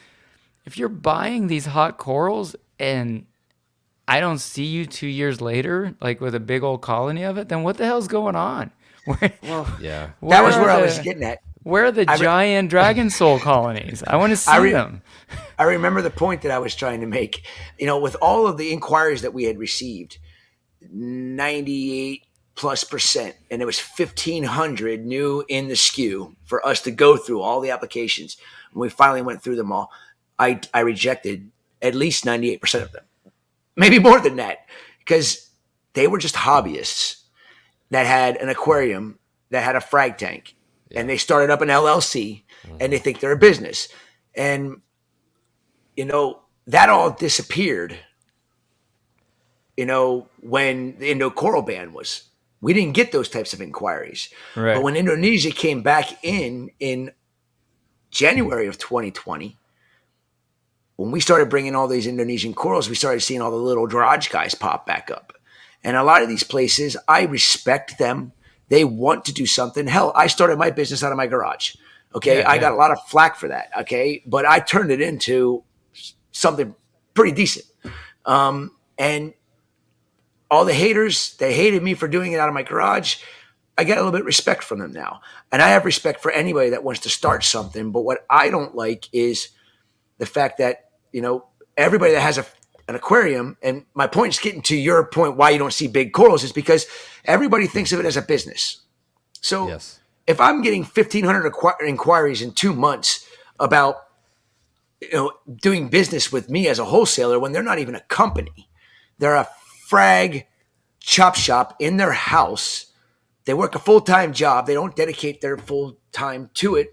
if you're buying these hot corals and I don't see you 2 years later, like with a big old colony of it, then what the hell's going on? That was where I was getting at. Where are the giant dragon soul colonies? I want to see them. I remember the point that I was trying to make. With all of the inquiries that we had received, 98+%, and it was 1,500 new in the SKU for us to go through all the applications. When we finally went through them all, I rejected at least 98% of them, maybe more than that, because they were just hobbyists that had an aquarium that had a frag tank, and they started up an LLC, and they think they're a business. And, that all disappeared, when the Indo coral ban was. We didn't get those types of inquiries. Right. But when Indonesia came back in January of 2020, when we started bringing all these Indonesian corals, we started seeing all the little garage guys pop back up. And a lot of these places, I respect them. They want to do something. Hell, I started my business out of my garage. Okay. I got a lot of flack for that. Okay. But I turned it into something pretty decent. And all the haters, they hated me for doing it out of my garage. I get a little bit of respect from them now. And I have respect for anybody that wants to start something. But what I don't like is the fact that, everybody that has an aquarium, and my point is getting to your point why you don't see big corals, is because everybody thinks of it as a business. So if I'm getting 1,500 inquiries in 2 months about, doing business with me as a wholesaler when they're not even a company, they're a frag chop shop in their house. They work a full-time job. They don't dedicate their full time to it.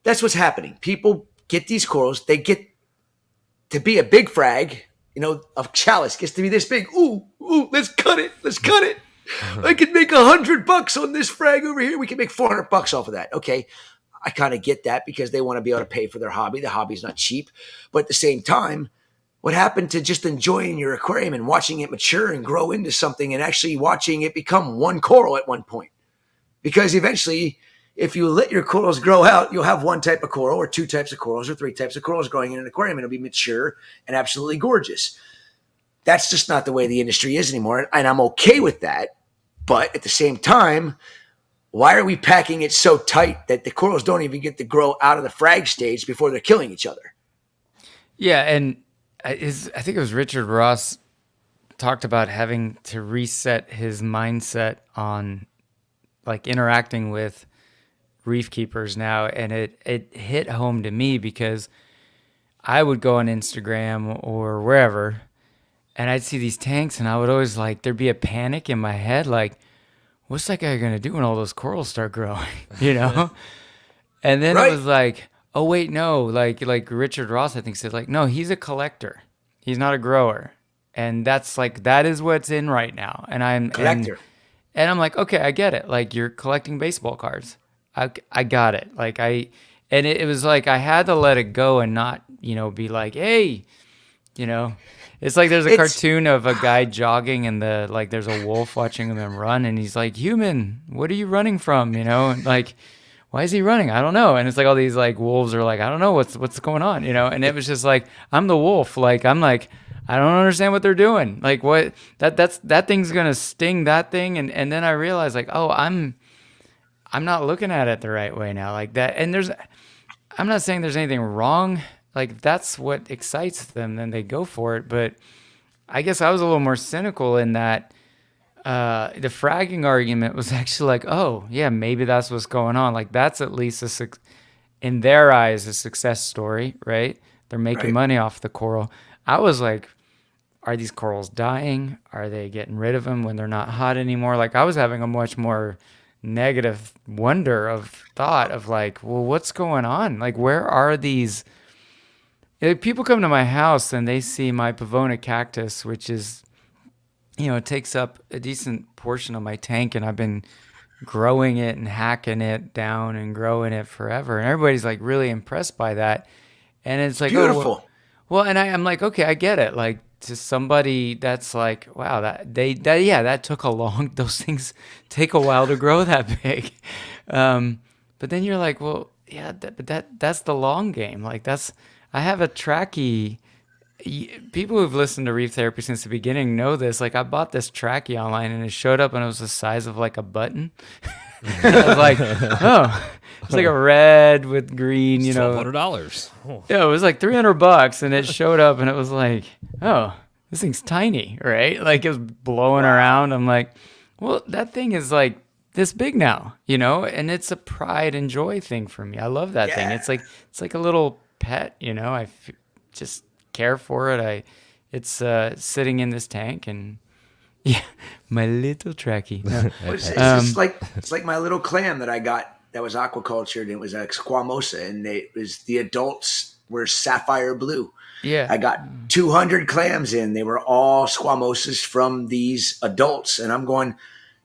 That's what's happening. People get these corals. They get to be a big frag, of chalice gets to be this big. Ooh, let's cut it. Let's cut it. I can make $100 on this frag over here. We can make $400 off of that. Okay. I kind of get that because they want to be able to pay for their hobby. The hobby's not cheap. But at the same time, what happened to just enjoying your aquarium and watching it mature and grow into something and actually watching it become one coral at one point? Because eventually, if you let your corals grow out, you'll have one type of coral or 2 types of corals or 3 types of corals growing in an aquarium, and it'll be mature and absolutely gorgeous. That's just not the way the industry is anymore, and I'm okay with that. But at the same time, why are we packing it so tight that the corals don't even get to grow out of the frag stage before they're killing each other? Yeah, and I think it was Richard Ross talked about having to reset his mindset on like interacting with reef keepers now, and it hit home to me because I would go on Instagram or wherever and I'd see these tanks and I would always there'd be a panic in my head, like, what's that guy gonna do when all those corals start growing? And then It was like, oh wait, no, like Richard Ross, I think, said no, he's a collector. He's not a grower. And that is what's in right now. And I'm collector. And I'm like, okay, I get it. Like, you're collecting baseball cards. I got it. And it was like, I had to let it go and not, be like, hey, it's like there's a cartoon of a guy jogging and there's a wolf watching him run. And he's like, human, what are you running from? And why is he running? I don't know. And it's like all these wolves are like, I don't know what's going on, And it was just like, I'm the wolf. I'm like, I don't understand what they're doing. Like, what that thing's gonna sting that thing, and then I realized oh, I'm not looking at it the right way now. Like that, and I'm not saying there's anything wrong. Like, that's what excites them, then they go for it. But I guess I was a little more cynical in that. The fragging argument was actually oh yeah, maybe that's what's going on. Like, that's at least in their eyes a success story, right? They're making money off the coral. I was like, are these corals dying? Are they getting rid of them when they're not hot anymore? I was having a much more negative wonder of thought of well, what's going on? Where are these? People come to my house and they see my Pavona cactus, which is, it takes up a decent portion of my tank, and I've been growing it and hacking it down and growing it forever. And everybody's really impressed by that. And it's beautiful. Oh, well, and I'm like, okay, I get it. To somebody that's wow, that took those things take a while to grow that big. But then you're like, well, yeah, that's the long game. I have a trachea. People who've listened to Reef Therapy since the beginning know this. I bought this trachea online and it showed up and it was the size of a button. I was like, oh, it's a red with green, $1,200. Oh. Yeah, it was $300 and it showed up and it was oh, this thing's tiny, right? It was blowing around. I'm like, well, that thing is this big now, and it's a pride and joy thing for me. I love that thing. It's like a little pet, I just care for it. It's sitting in this tank, and yeah, my little trachea. No. It's like my little clam that I got that was aquacultured, and it was a squamosa, and the adults were sapphire blue. Yeah. I got 200 clams in. They were all squamosas from these adults, and I'm going,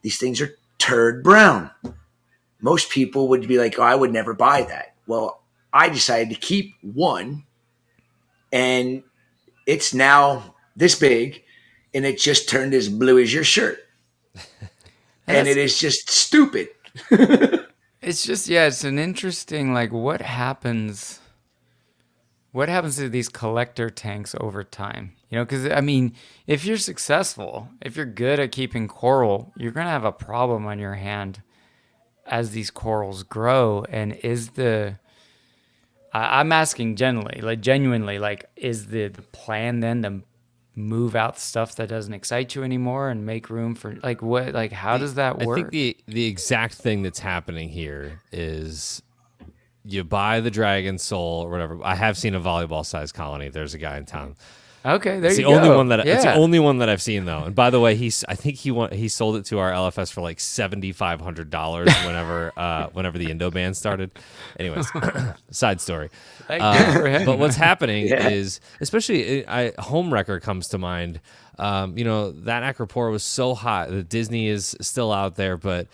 these things are turd brown. Most people would be like, oh, I would never buy that. Well, I decided to keep one, and it's now this big, and it just turned as blue as your shirt. And it is just stupid. It's just, yeah, it's an interesting, like, what happens to these collector tanks over time? You know, because, I mean, if you're successful, if you're good at keeping coral, you're going to have a problem on your hand as these corals grow. And I'm asking genuinely, like, is the plan then to move out stuff that doesn't excite you anymore and make room for, like, what, like, how does that work? I think the exact thing that's happening here is you buy the dragon soul or whatever. I have seen a volleyball sized colony. There's a guy in town. Okay, there it's you the go. Only one that It's the only one that I've seen, though. And by the way, he sold it to our LFS for like $7,500 whenever the Indo band started. Anyways, side story. But what's happening is, especially Home Wrecker comes to mind. You know, that acropora was so hot that Disney is still out there, but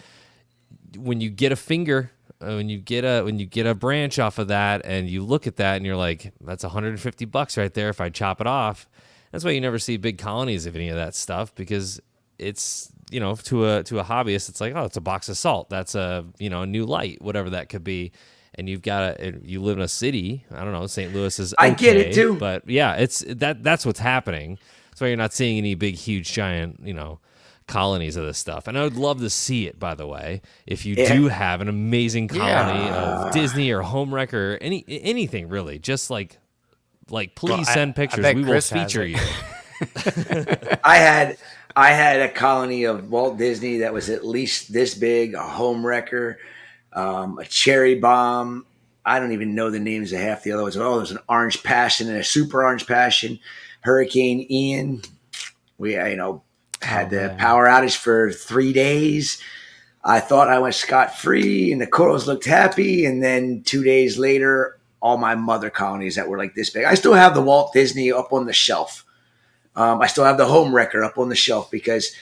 when you get a finger, when you get a branch off of that and you look at that and you're like, that's $150 right there if I chop it off. That's why you never see big colonies of any of that stuff, because it's, you know, to a hobbyist, it's like, oh, it's a box of salt. That's a new light, whatever that could be. And you live in a city. I don't know. St. Louis is okay, I get it too. But yeah, that's what's happening. That's why you're not seeing any big, huge, giant, colonies of this stuff. And I would love to see it, by the way, if you do have an amazing colony of Disney or Home Wrecker or anything really. Just like please send pictures. We will feature you. I had a colony of Walt Disney that was at least this big, a Home Wrecker, a Cherry Bomb. I don't even know the names of half the other ones. Oh, there's an Orange Passion and a Super Orange Passion. Hurricane Ian. We, had the power outage for 3 days. I thought I went scot-free and the corals looked happy. And then 2 days later, all my mother colonies that were like this big. I still have the Walt Disney up on the shelf. I still have the Home Wrecker up on the shelf, because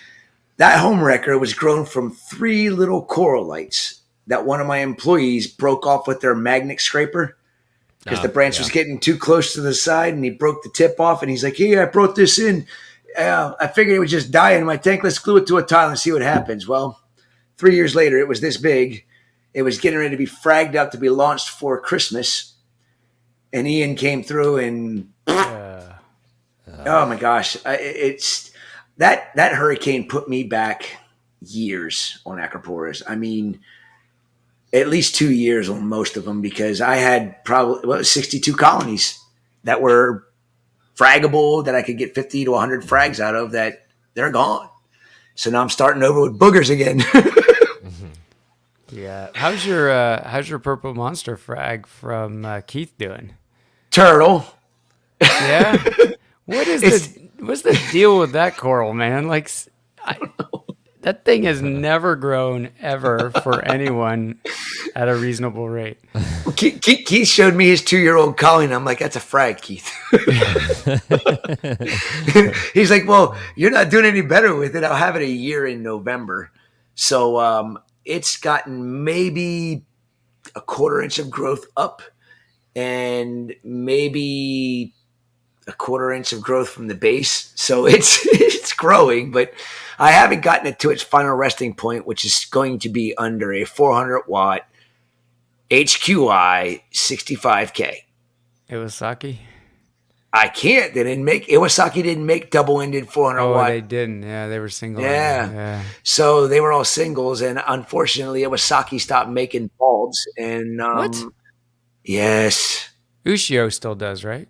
that Home Wrecker was grown from 3 little coral lights that one of my employees broke off with their magnet scraper, because the branch was getting too close to the side, and he broke the tip off, and he's like, hey, I brought this in. I figured it would just die in my tank. Let's glue it to a tile and see what happens. Well, 3 years later, it was this big. It was getting ready to be fragged out to be launched for Christmas. And Ian came through and, oh my gosh. It's that hurricane put me back years on acroporas. I mean, at least 2 years on most of them, because I had probably 62 colonies that were fraggable, that I could get 50 to 100 frags out of, that they're gone. So now I'm starting over with boogers again. Yeah. How's your purple monster frag from Keith doing? Turtle. Yeah. What's the deal with that coral, man? Like, that thing has never grown ever for anyone at a reasonable rate. Keith showed me his 2-year-old colony, and I'm like, that's a frag, Keith. He's like, well, you're not doing any better with it. I'll have it a year in November. So it's gotten maybe a 1/4 inch of growth up, and maybe a 1/4 inch of growth from the base. So it's growing, but I haven't gotten it to its final resting point, which is going to be under a 400-watt HQI 65K. Iwasaki? I can't. They didn't make Iwasaki didn't make double-ended 400-watt. Oh, they didn't. Yeah, they were single. Yeah. So they were all singles, and unfortunately, Iwasaki stopped making bulbs. And what? Yes. Ushio still does, right?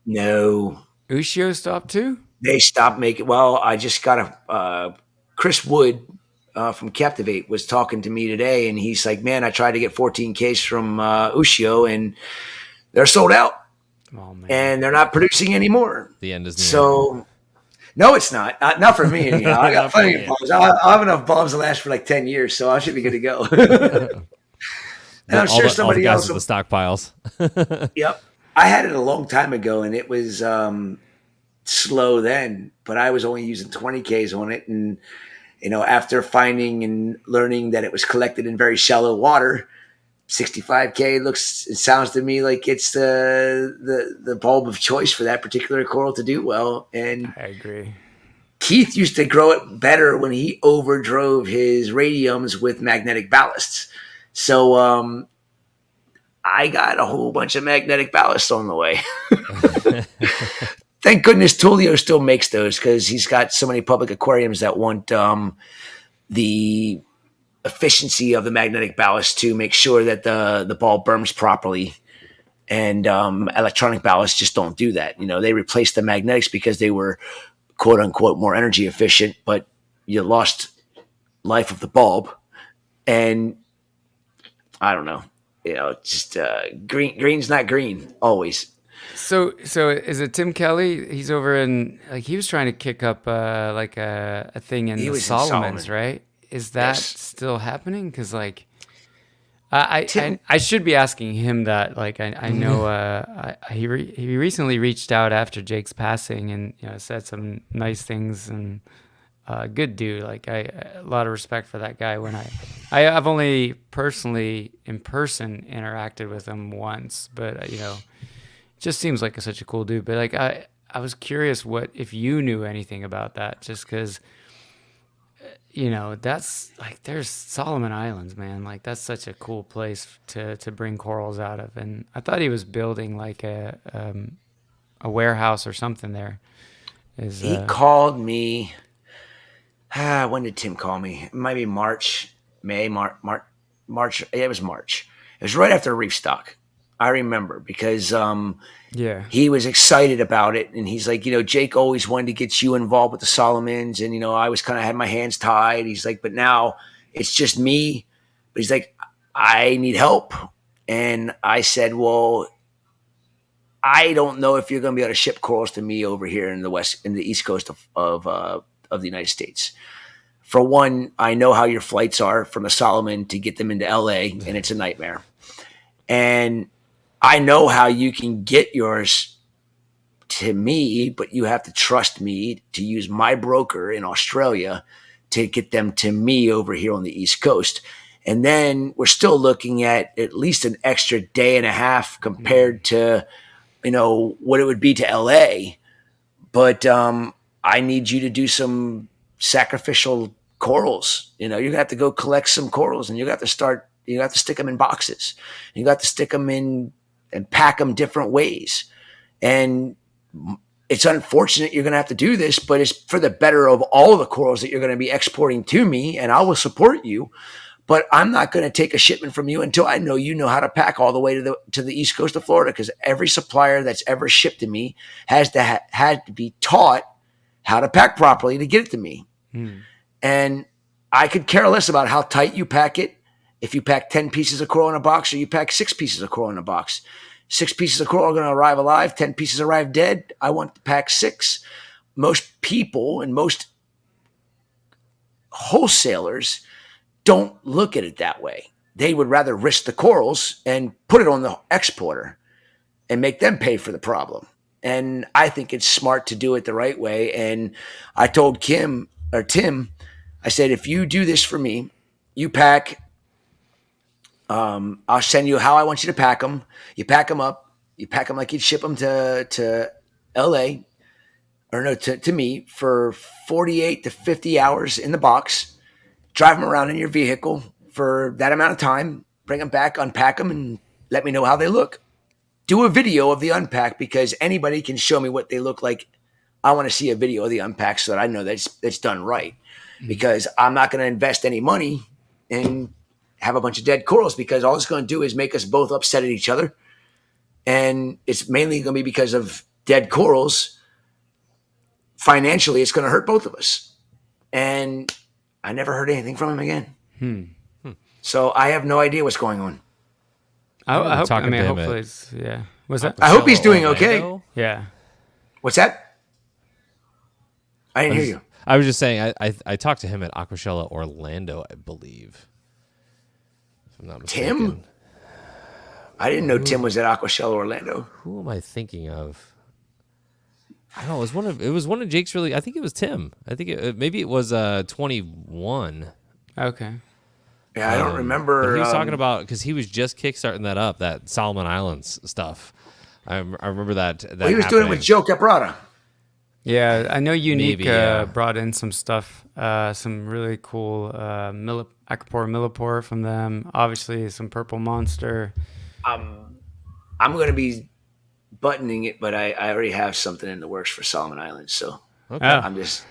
No. Ushio stopped too? They stopped making. Well, I just got Chris Wood from Captivate was talking to me today, and he's like, man, I tried to get 14Ks from Ushio, and they're sold out. Oh man. and they're not producing anymore. The end is near. So, no, it's not. Not for me, anyhow. I got plenty of bulbs. I'll have enough bulbs to last for like 10 years, so I should be good to go. And I'm sure all the somebody guys else. with the stockpiles. Yep. I had it a long time ago, and it was slow then, but I was only using 20Ks on it. And, after finding and learning that it was collected in very shallow water, 65K it sounds to me like it's the bulb of choice for that particular coral to do well. And I agree. Keith used to grow it better when he overdrove his radiums with magnetic ballasts. So I got a whole bunch of magnetic ballasts on the way. Thank goodness Tulio still makes those, because he's got so many public aquariums that want the efficiency of the magnetic ballast to make sure that the ball burns properly. And electronic ballasts just don't do that. They replaced the magnetics because they were quote unquote more energy efficient, but you lost life of the bulb. And I don't know, just green's not green always. So is it Tim Kelly? He's over in, like, he was trying to kick up like a thing in the Solomons, right? Is that still happening? Because like I should be asking him that. Like I know he recently reached out after Jake's passing, and said some nice things, and good dude. Like a lot of respect for that guy. When I've only personally in person interacted with him once, but just seems like such a cool dude. But like I was curious if you knew anything about that, just because that's like, there's Solomon Islands, man. Like that's such a cool place to bring corals out of. And I thought he was building like a warehouse or something there. He called me. When did Tim call me? It might be March. Yeah, it was March. It was right after Reef Stock. I remember, because he was excited about it, and he's like, Jake always wanted to get you involved with the Solomons, and I was kind of had my hands tied. He's like, but now it's just me. But he's like, I need help, and I said, well, I don't know if you're going to be able to ship corals to me over here in the East Coast of the United States. For one, I know how your flights are from the Solomon to get them into LA, and it's a nightmare. And I know how you can get yours to me, but you have to trust me to use my broker in Australia to get them to me over here on the East Coast. And then we're still looking at least an extra day and a half compared to, what it would be to LA. But I need you to do some sacrificial corals. You have to go collect some corals, and you have to stick them in boxes. You got to stick them in and pack them different ways. And it's unfortunate you're going to have to do this, but it's for the better of all the corals that you're going to be exporting to me, and I will support you. But I'm not going to take a shipment from you until I know you know how to pack all the way to the East Coast of Florida, because every supplier that's ever shipped to me had to be taught how to pack properly to get it to me. And I could care less about how tight you pack it. If you pack 10 pieces of coral in a box, or you pack 6 pieces of coral in a box, 6 pieces of coral are going to arrive alive, 10 pieces arrive dead. I want to pack 6. Most people and most wholesalers don't look at it that way. They would rather risk the corals and put it on the exporter and make them pay for the problem. And I think it's smart to do it the right way. And I told Tim, I said, if you do this for me, you pack, I'll send you how I want you to pack them. You pack them up. You pack them like you'd ship them to LA, or no, to me, for 48 to 50 hours in the box. Drive them around in your vehicle for that amount of time. Bring them back, unpack them, and let me know how they look. Do a video of the unpack, because anybody can show me what they look like. I want to see a video of the unpack so that I know that's done right. Because I'm not going to invest any money and have a bunch of dead corals, because all it's going to do is make us both upset at each other. And it's mainly going to be because of dead corals. Financially, it's going to hurt both of us. And I never heard anything from him again. So I have no idea what's going on. I hope. I mean, hopefully, hopefully, Was that? I hope he's doing Orlando? okay. Yeah. What's that? I didn't hear you. I was just saying, I talked to him at Aquashella Orlando, I believe. If I'm not mistaken. Tim? I didn't know Tim was at Aquashella Orlando. Who am I thinking of? I don't know. It was one of Jake's really. I think it was Tim. I think maybe it was 21. Okay. Yeah, I don't remember. But he was talking about because he was just kickstarting that Solomon Islands stuff. I remember that. He was doing it with Joe Caprara. Yeah, I know Unique Maybe, yeah. brought in some stuff, some really cool Aquapore millipore from them. Obviously, some Purple Monster. I'm going to be buttoning it, but I already have something in the works for Solomon Islands. So Okay. I'm just.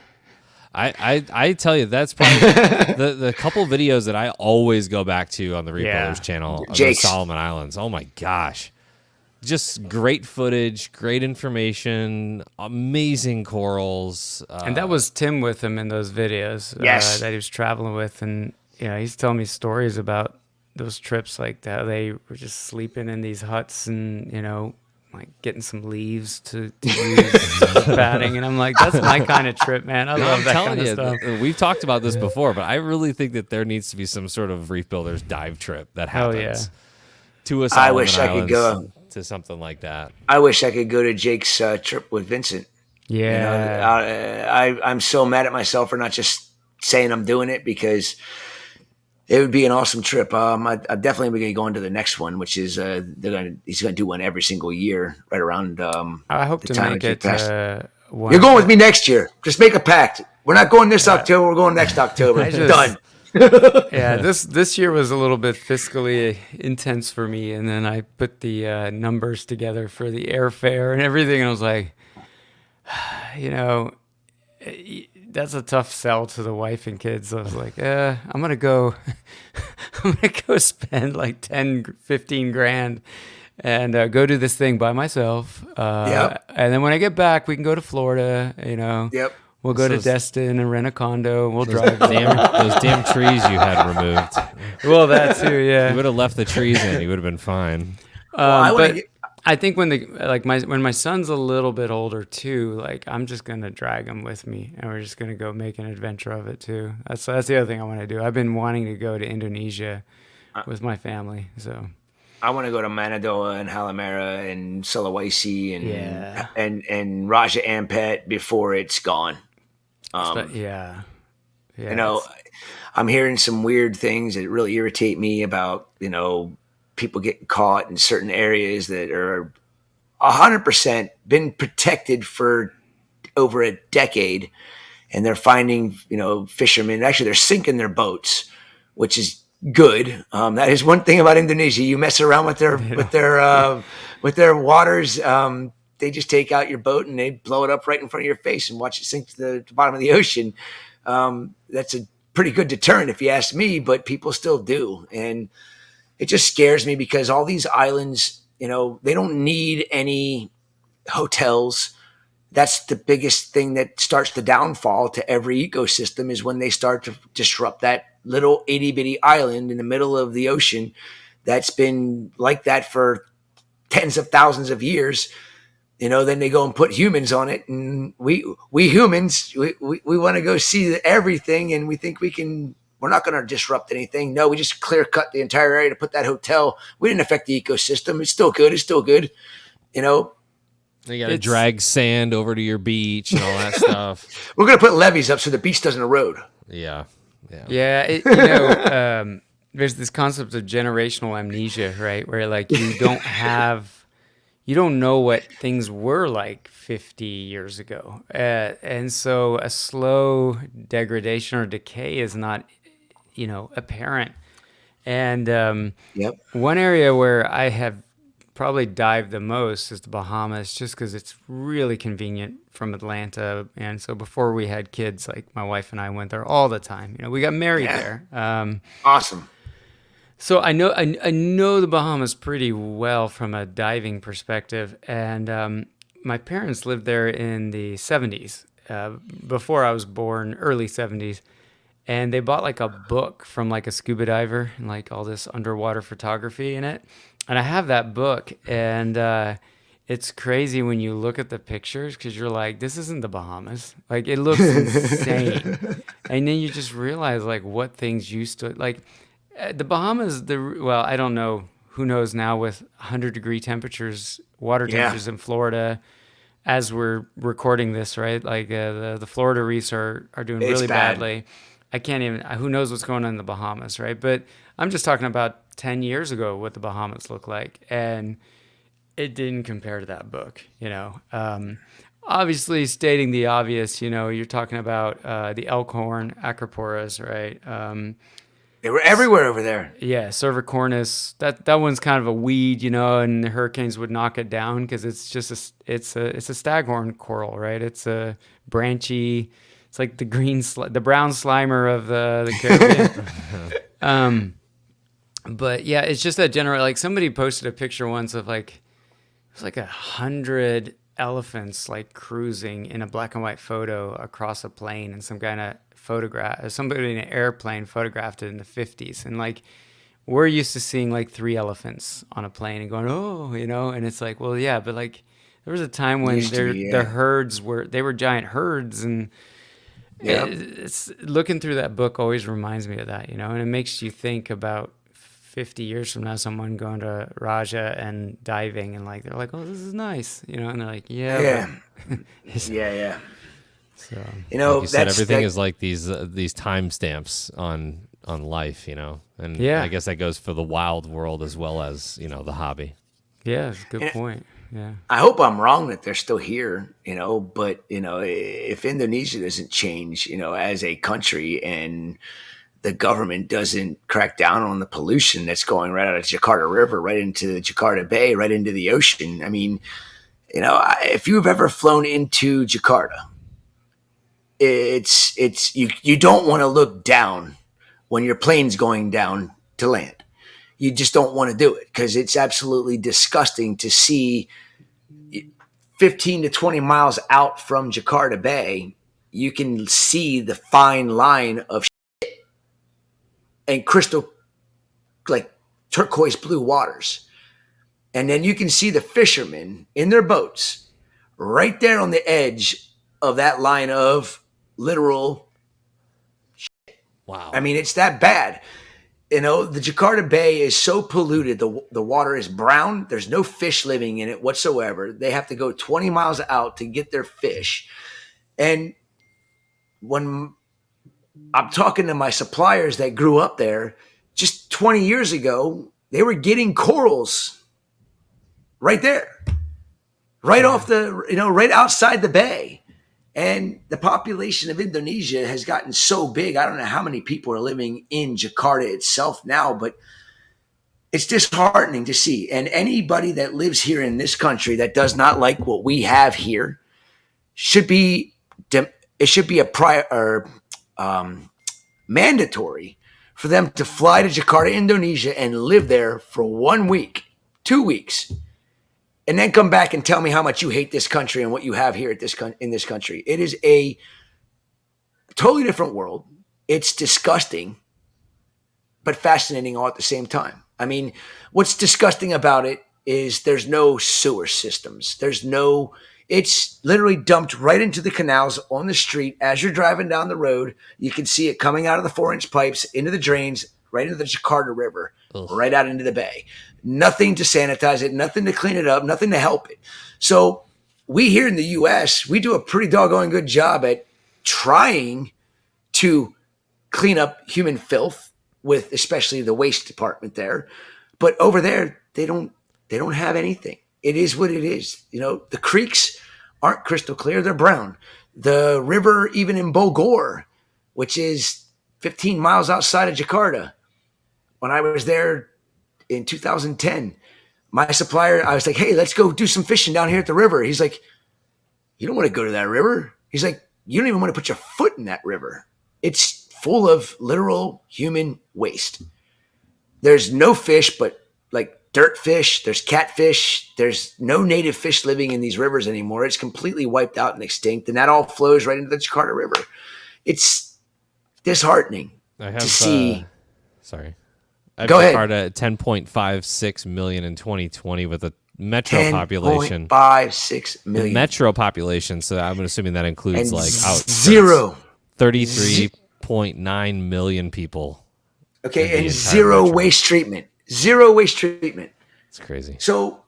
I tell you, that's probably the couple videos that I always go back to on the Rebuilders channel of the Solomon Islands. Oh my gosh. Just great footage, great information, amazing corals. And that was Tim with him in those videos that he was traveling with. And, he's telling me stories about those trips, like how they were just sleeping in these huts and, like getting some leaves to use batting. And I'm like, that's my kind of trip, man. I love that kind of stuff. We've talked about this before, but I really think that there needs to be some sort of Reef Builders dive trip that happens. To us. I wish I could go to something like that. I wish I could go to Jake's trip with Vincent. Yeah. I'm so mad at myself for not just saying I'm doing it, because it would be an awesome trip. I definitely be going to go into the next one, which is he's going to do one every single year right around. I hope to make it. You're going with me next year. Just make a pact. We're not going this October. We're going next October. Done. Yeah, this year was a little bit fiscally intense for me, and then I put the numbers together for the airfare and everything, and I was like, that's a tough sell to the wife and kids. I was like, I'm gonna go spend like 10-15 grand and go do this thing by myself. And then when I get back, we can go to Florida. Yep. We'll go to Destin and rent a condo, and we'll drive those damn trees you had removed. Well, that too, yeah. You would have left the trees in. You would have been fine. I think when my son's a little bit older too, like I'm just gonna drag him with me, and we're just gonna go make an adventure of it too. That's the other thing I want to do. I've been wanting to go to Indonesia with my family, so. I want to go to Manado and Halmahera and Sulawesi and Raja Ampat before it's gone. I'm hearing some weird things that really irritate me about, people getting caught in certain areas that are 100% been protected for over a decade. And they're finding, fishermen, actually they're sinking their boats, which is good. That is one thing about Indonesia. You mess around with their waters. They just take out your boat and they blow it up right in front of your face and watch it sink to the bottom of the ocean. That's a pretty good deterrent if you ask me, but people still do. And it just scares me because all these islands, they don't need any hotels. That's the biggest thing that starts the downfall to every ecosystem, is when they start to disrupt that little itty bitty island in the middle of the ocean that's been like that for tens of thousands of years. Then they go and put humans on it, and we humans, we want to go see everything, and we think we're not going to disrupt anything. No, we just clear cut the entire area to put that hotel. We didn't affect the ecosystem. It's still good. You got to drag sand over to your beach and all that stuff. We're going to put levees up so the beach doesn't erode. Yeah. There's this concept of generational amnesia, right? Where like you don't know what things were like 50 years ago. And so a slow degradation or decay is not, apparent. And one area where I have probably dived the most is the Bahamas, just because it's really convenient from Atlanta. And so before we had kids, like my wife and I went there all the time. We got married there. Awesome. So I know the Bahamas pretty well from a diving perspective, and my parents lived there in the 70s, before I was born, early 70s, and they bought like a book from like a scuba diver and like all this underwater photography in it, I have that book, and it's crazy when you look at the pictures because you're like, this isn't the Bahamas. Like, it looks insane. And then you just realize like what things used to like the Bahamas. Well, I don't know. Who knows now with 100-degree temperatures, water Yeah, temperatures in Florida as we're recording this, right? Like the Florida reefs are doing it's really bad. badly. I can't even. Who knows what's going on in the Bahamas, right? But I'm just talking about 10 years ago what the Bahamas looked like, and it didn't compare to that book. Obviously, stating the obvious. You're talking about the elkhorn, acroporas, right? They were everywhere over there. Yeah, cervicornis. That one's kind of a weed, and the hurricanes would knock it down because it's just it's a staghorn coral, right? It's a branchy. It's like the brown slimer of the Caribbean. But yeah, it's just that general. Like somebody posted a picture once of like it was like 100 elephants like cruising in a black and white photo across a plane, and some kind of photograph, somebody in an airplane photographed it in the 50s, and like we're used to seeing like 3 elephants on a plane and going, oh, and it's like, well, yeah, but like there was a time when Used to be, the yeah. herds they were giant herds, and Yep. it's looking through that book always reminds me of that, and it makes you think about 50 years from now, someone going to Raja and diving and like they're like, oh, this is nice, and they're like, yeah, but Yeah. Yeah, yeah. so Like you said, That's everything that. is like these timestamps on life, and I yeah, guess that goes for the wild world as well as the hobby. yeah, it's a good And point. Yeah, I hope I'm wrong that they're still here, but if Indonesia doesn't change, as a country and the government doesn't crack down on the pollution that's going right out of Jakarta River, right into Jakarta Bay, right into the ocean. I mean, if you've ever flown into Jakarta, it's you don't want to look down when your plane's going down to land. You just don't want to do it because it's absolutely disgusting to see 15 to 20 miles out from Jakarta Bay. You can see the fine line of and crystal like turquoise blue waters. And then you can see the fishermen in their boats right there on the edge of that line of literal. I Wow. mean, it's that bad. The Jakarta Bay is so polluted. The water is brown. There's no fish living in it whatsoever. They have to go 20 miles out to get their fish. And when I'm talking to my suppliers that grew up there, just 20 years ago, they were getting corals right there, right yeah, off right outside the bay. And the population of Indonesia has gotten so big. I don't know how many people are living in Jakarta itself now, but it's disheartening to see. And anybody that lives here in this country that does not like what we have here should be, it should be a prior or mandatory for them to fly to Jakarta, Indonesia, and live there for 1 week, 2 weeks, and then come back and tell me how much you hate this country and what you have here in this country. It is a totally different world. It's disgusting, but fascinating all at the same time. I mean, what's disgusting about it is there's no sewer systems. It's literally dumped right into the canals on the street as you're driving down the road. You can see it coming out of the 4-inch pipes into the drains, right into the Jakarta River, Ugh. right out into the bay. Nothing to sanitize it, nothing to clean it up, nothing to help it. So we here in the US, we do a pretty doggone good job at trying to clean up human filth with especially the waste department there. But over there, they don't have anything. It is what it is. The creeks aren't crystal clear, they're brown. The river, even in Bogor, which is 15 miles outside of Jakarta, when I was there in 2010, my supplier, I was like, hey, let's go do some fishing down here at the river. He's like, you don't want to go to that river. He's like, you don't even want to put your foot in that river. It's full of literal human waste. There's no fish, but like dirt fish, there's catfish, there's no native fish living in these rivers anymore. It's completely wiped out and extinct, and that all flows right into the Jakarta River. It's disheartening I to have see. sorry. I have Go ahead. Jakarta at 10.56 million in 2020 with a metro population. 10.56 million. Metro population, so I'm assuming that includes And like out zero. 33.9 million people. Okay, and zero waste treatment. Zero waste treatment. It's crazy. So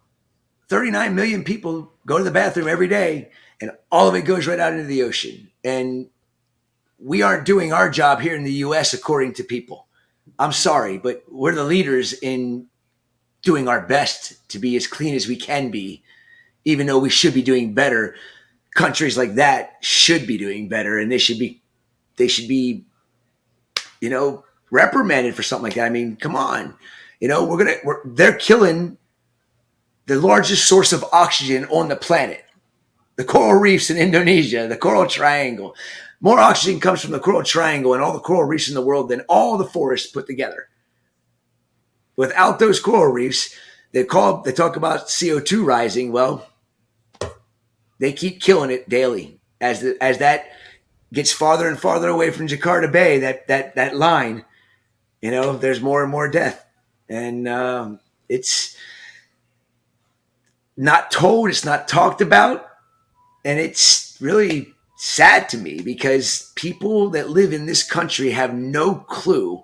39 million people go to the bathroom every day, and all of it goes right out into the ocean. And we aren't doing our job here in the U.S. according to people. I'm sorry, but we're the leaders in doing our best to be as clean as we can be, even though we should be doing better. Countries like that should be doing better, and they should be, reprimanded for something like that. I mean, come on, they're killing the largest source of oxygen on the planet, the coral reefs in Indonesia, the Coral Triangle. More oxygen comes from the Coral Triangle and all the coral reefs in the world than all the forests put together. Without those coral reefs, they talk about CO2 rising. Well, they keep killing it daily as that gets farther and farther away from Jakarta Bay. That line, there's more and more death, and it's not told. It's not talked about, and it's really sad to me because people that live in this country have no clue.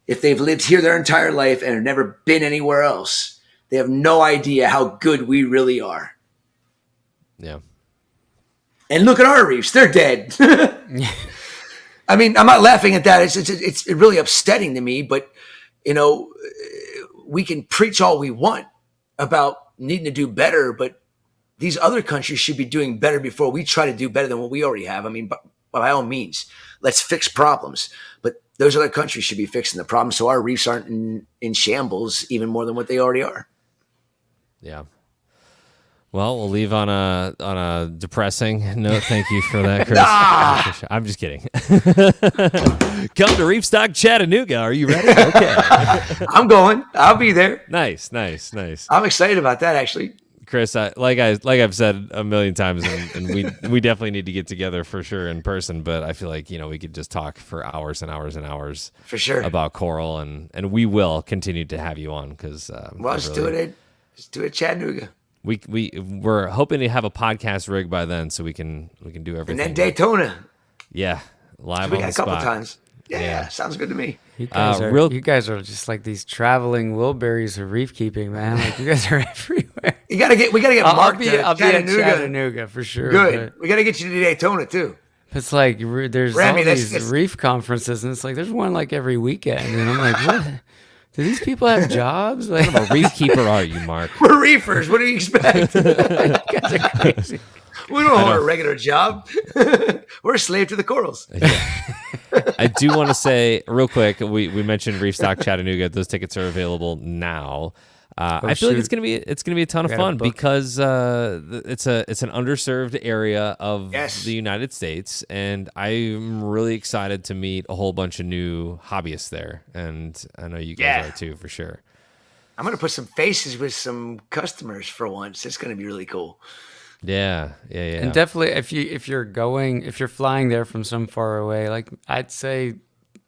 If they've lived here their entire life and have never been anywhere else, they have no idea how good we really are. Yeah. And look at our reefs; they're dead. I mean, I'm not laughing at that. It's really upsetting to me. But we can preach all we want about needing to do better, but these other countries should be doing better before we try to do better than what we already have. I mean, by all means, let's fix problems. But those other countries should be fixing the problem so our reefs aren't in shambles even more than what they already are. Yeah. Well, we'll leave on a depressing note. Thank you for that, Chris. I'm just kidding. Come to Reef Stock Chattanooga. Are you ready? Okay. I'm going. I'll be there. Nice. I'm excited about that, actually. Chris, like I've said a million times, and we definitely need to get together for sure in person. But I feel like we could just talk for hours and hours and hours for sure about coral, and we will continue to have you on because let's do it. Let's do it, Chattanooga. We're hoping to have a podcast rig by then, so we can do everything. And then Daytona. Yeah, live we on got the a couple spot. times. Yeah, sounds good to me. You guys are just like these traveling Wilburys of reef keeping, man. Like you guys are everywhere. We gotta get Mark I'll be at Chattanooga for sure. Good. We gotta get you to Daytona too. It's like there's all these reef conferences, and it's like there's one like every weekend, and I'm like, what? Do these people have jobs? Like, what kind of a reef keeper are you, Mark? We're reefers. What do you expect? You guys are crazy. We don't want a regular job. We're a slave to the corals. Yeah. I do want to say real quick, we mentioned Reef Stock Chattanooga. Those tickets are available now. I feel like it's gonna be a ton of fun because it's an underserved area of the United States, and I'm really excited to meet a whole bunch of new hobbyists there, and I know you guys are too for sure. I'm gonna put some faces with some customers for once. It's gonna be really cool. Yeah. And definitely, if you're flying there from some far away, like I'd say,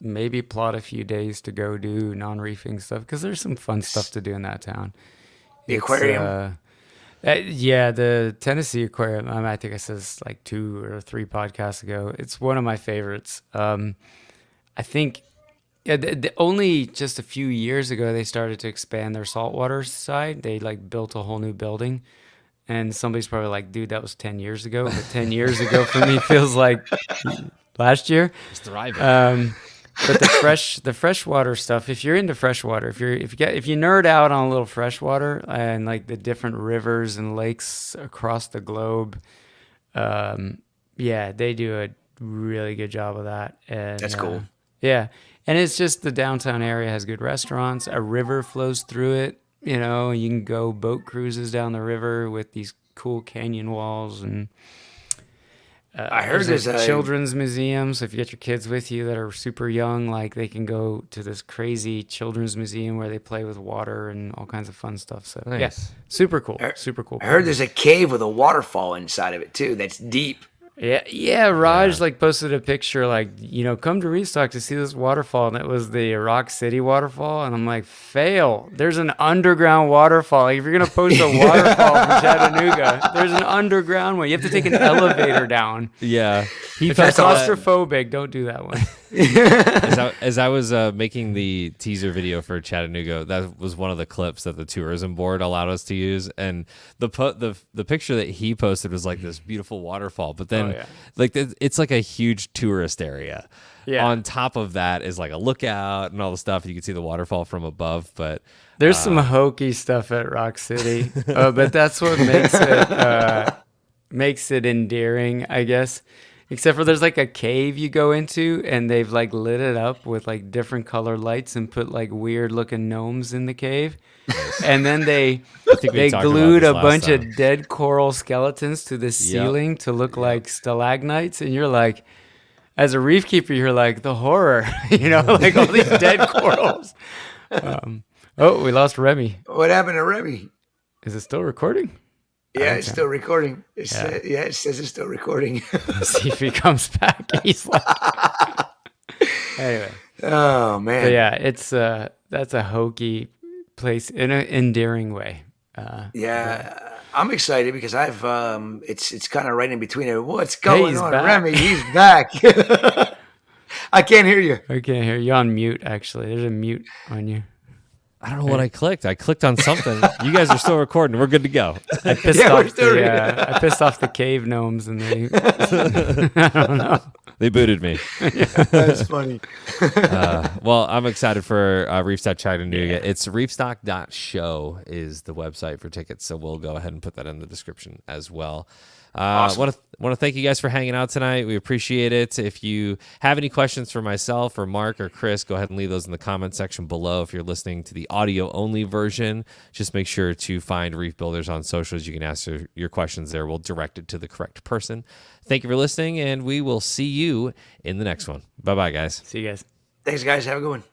maybe plot a few days to go do non-reefing stuff because there's some fun stuff to do in that town. The aquarium. The Tennessee Aquarium. I think I said this like 2 or 3 podcasts ago. It's one of my favorites. I think only just a few years ago they started to expand their saltwater side. They like built a whole new building. And somebody's probably like, dude, that was 10 years ago. But 10 years ago for me feels like last year. It's thriving. But the freshwater stuff, if you're into freshwater, if you nerd out on a little freshwater and like the different rivers and lakes across the globe, they do a really good job of that. And that's cool. Yeah. And it's just the downtown area has good restaurants. A river flows through it. You can go boat cruises down the river with these cool canyon walls, and I heard there's a children's museum. So if you get your kids with you that are super young, like they can go to this crazy children's museum where they play with water and all kinds of fun stuff. So nice. Super cool. Super cool. I heard there's a cave with a waterfall inside of it too. That's deep. Yeah. Raj like posted a picture like, come to Restock to see this waterfall, and it was the Rock City waterfall, and I'm like, fail. There's an underground waterfall. Like if you're gonna post a waterfall from Chattanooga, there's an underground one. You have to take an elevator down. Yeah, If you're claustrophobic, don't do that one. As I was making the teaser video for Chattanooga, that was one of the clips that the tourism board allowed us to use, and the picture that he posted was like this beautiful waterfall, but then like it's like a huge tourist area. Yeah. On top of that is like a lookout and all the stuff. You can see the waterfall from above, but there's some hokey stuff at Rock City, but that's what makes it endearing, I guess. Except for there's like a cave you go into, and they've like lit it up with like different color lights and put like weird looking gnomes in the cave. And then they glued a bunch of dead coral skeletons to the ceiling to look like stalagmites. And you're like, as a reef keeper, you're like, the horror, like all these dead corals. We lost Remy. What happened to Remy? Is it still recording? Yeah, it's still recording. It says it's still recording. Let's see if he comes back. He's like, anyway. Oh man. But yeah, it's that's a hokey place in an endearing way. I'm excited because I've it's kind of right in between it. What's going on, back. Remy? He's back. I can't hear you. I can't hear you. On mute. Actually, there's a mute on you. I don't know what I clicked. I clicked on something. You guys are still recording. We're good to go. I pissed off the cave gnomes, and they I don't know. They booted me. That's funny. Well, I'm excited for Reefstock Chattanooga. Yeah. It's reefstock.show is the website for tickets, so we'll go ahead and put that in the description as well. Awesome. Want to thank you guys for hanging out tonight. We appreciate it. If you have any questions for myself or Mark or Chris, go ahead and leave those in the comment section below. If you're listening to the audio only version, just make sure to find Reef Builders on socials. You can ask your questions there. We'll direct it to the correct person. Thank you for listening, and we will see you in the next one. Bye-bye, guys. See you guys. Thanks, guys. Have a good one.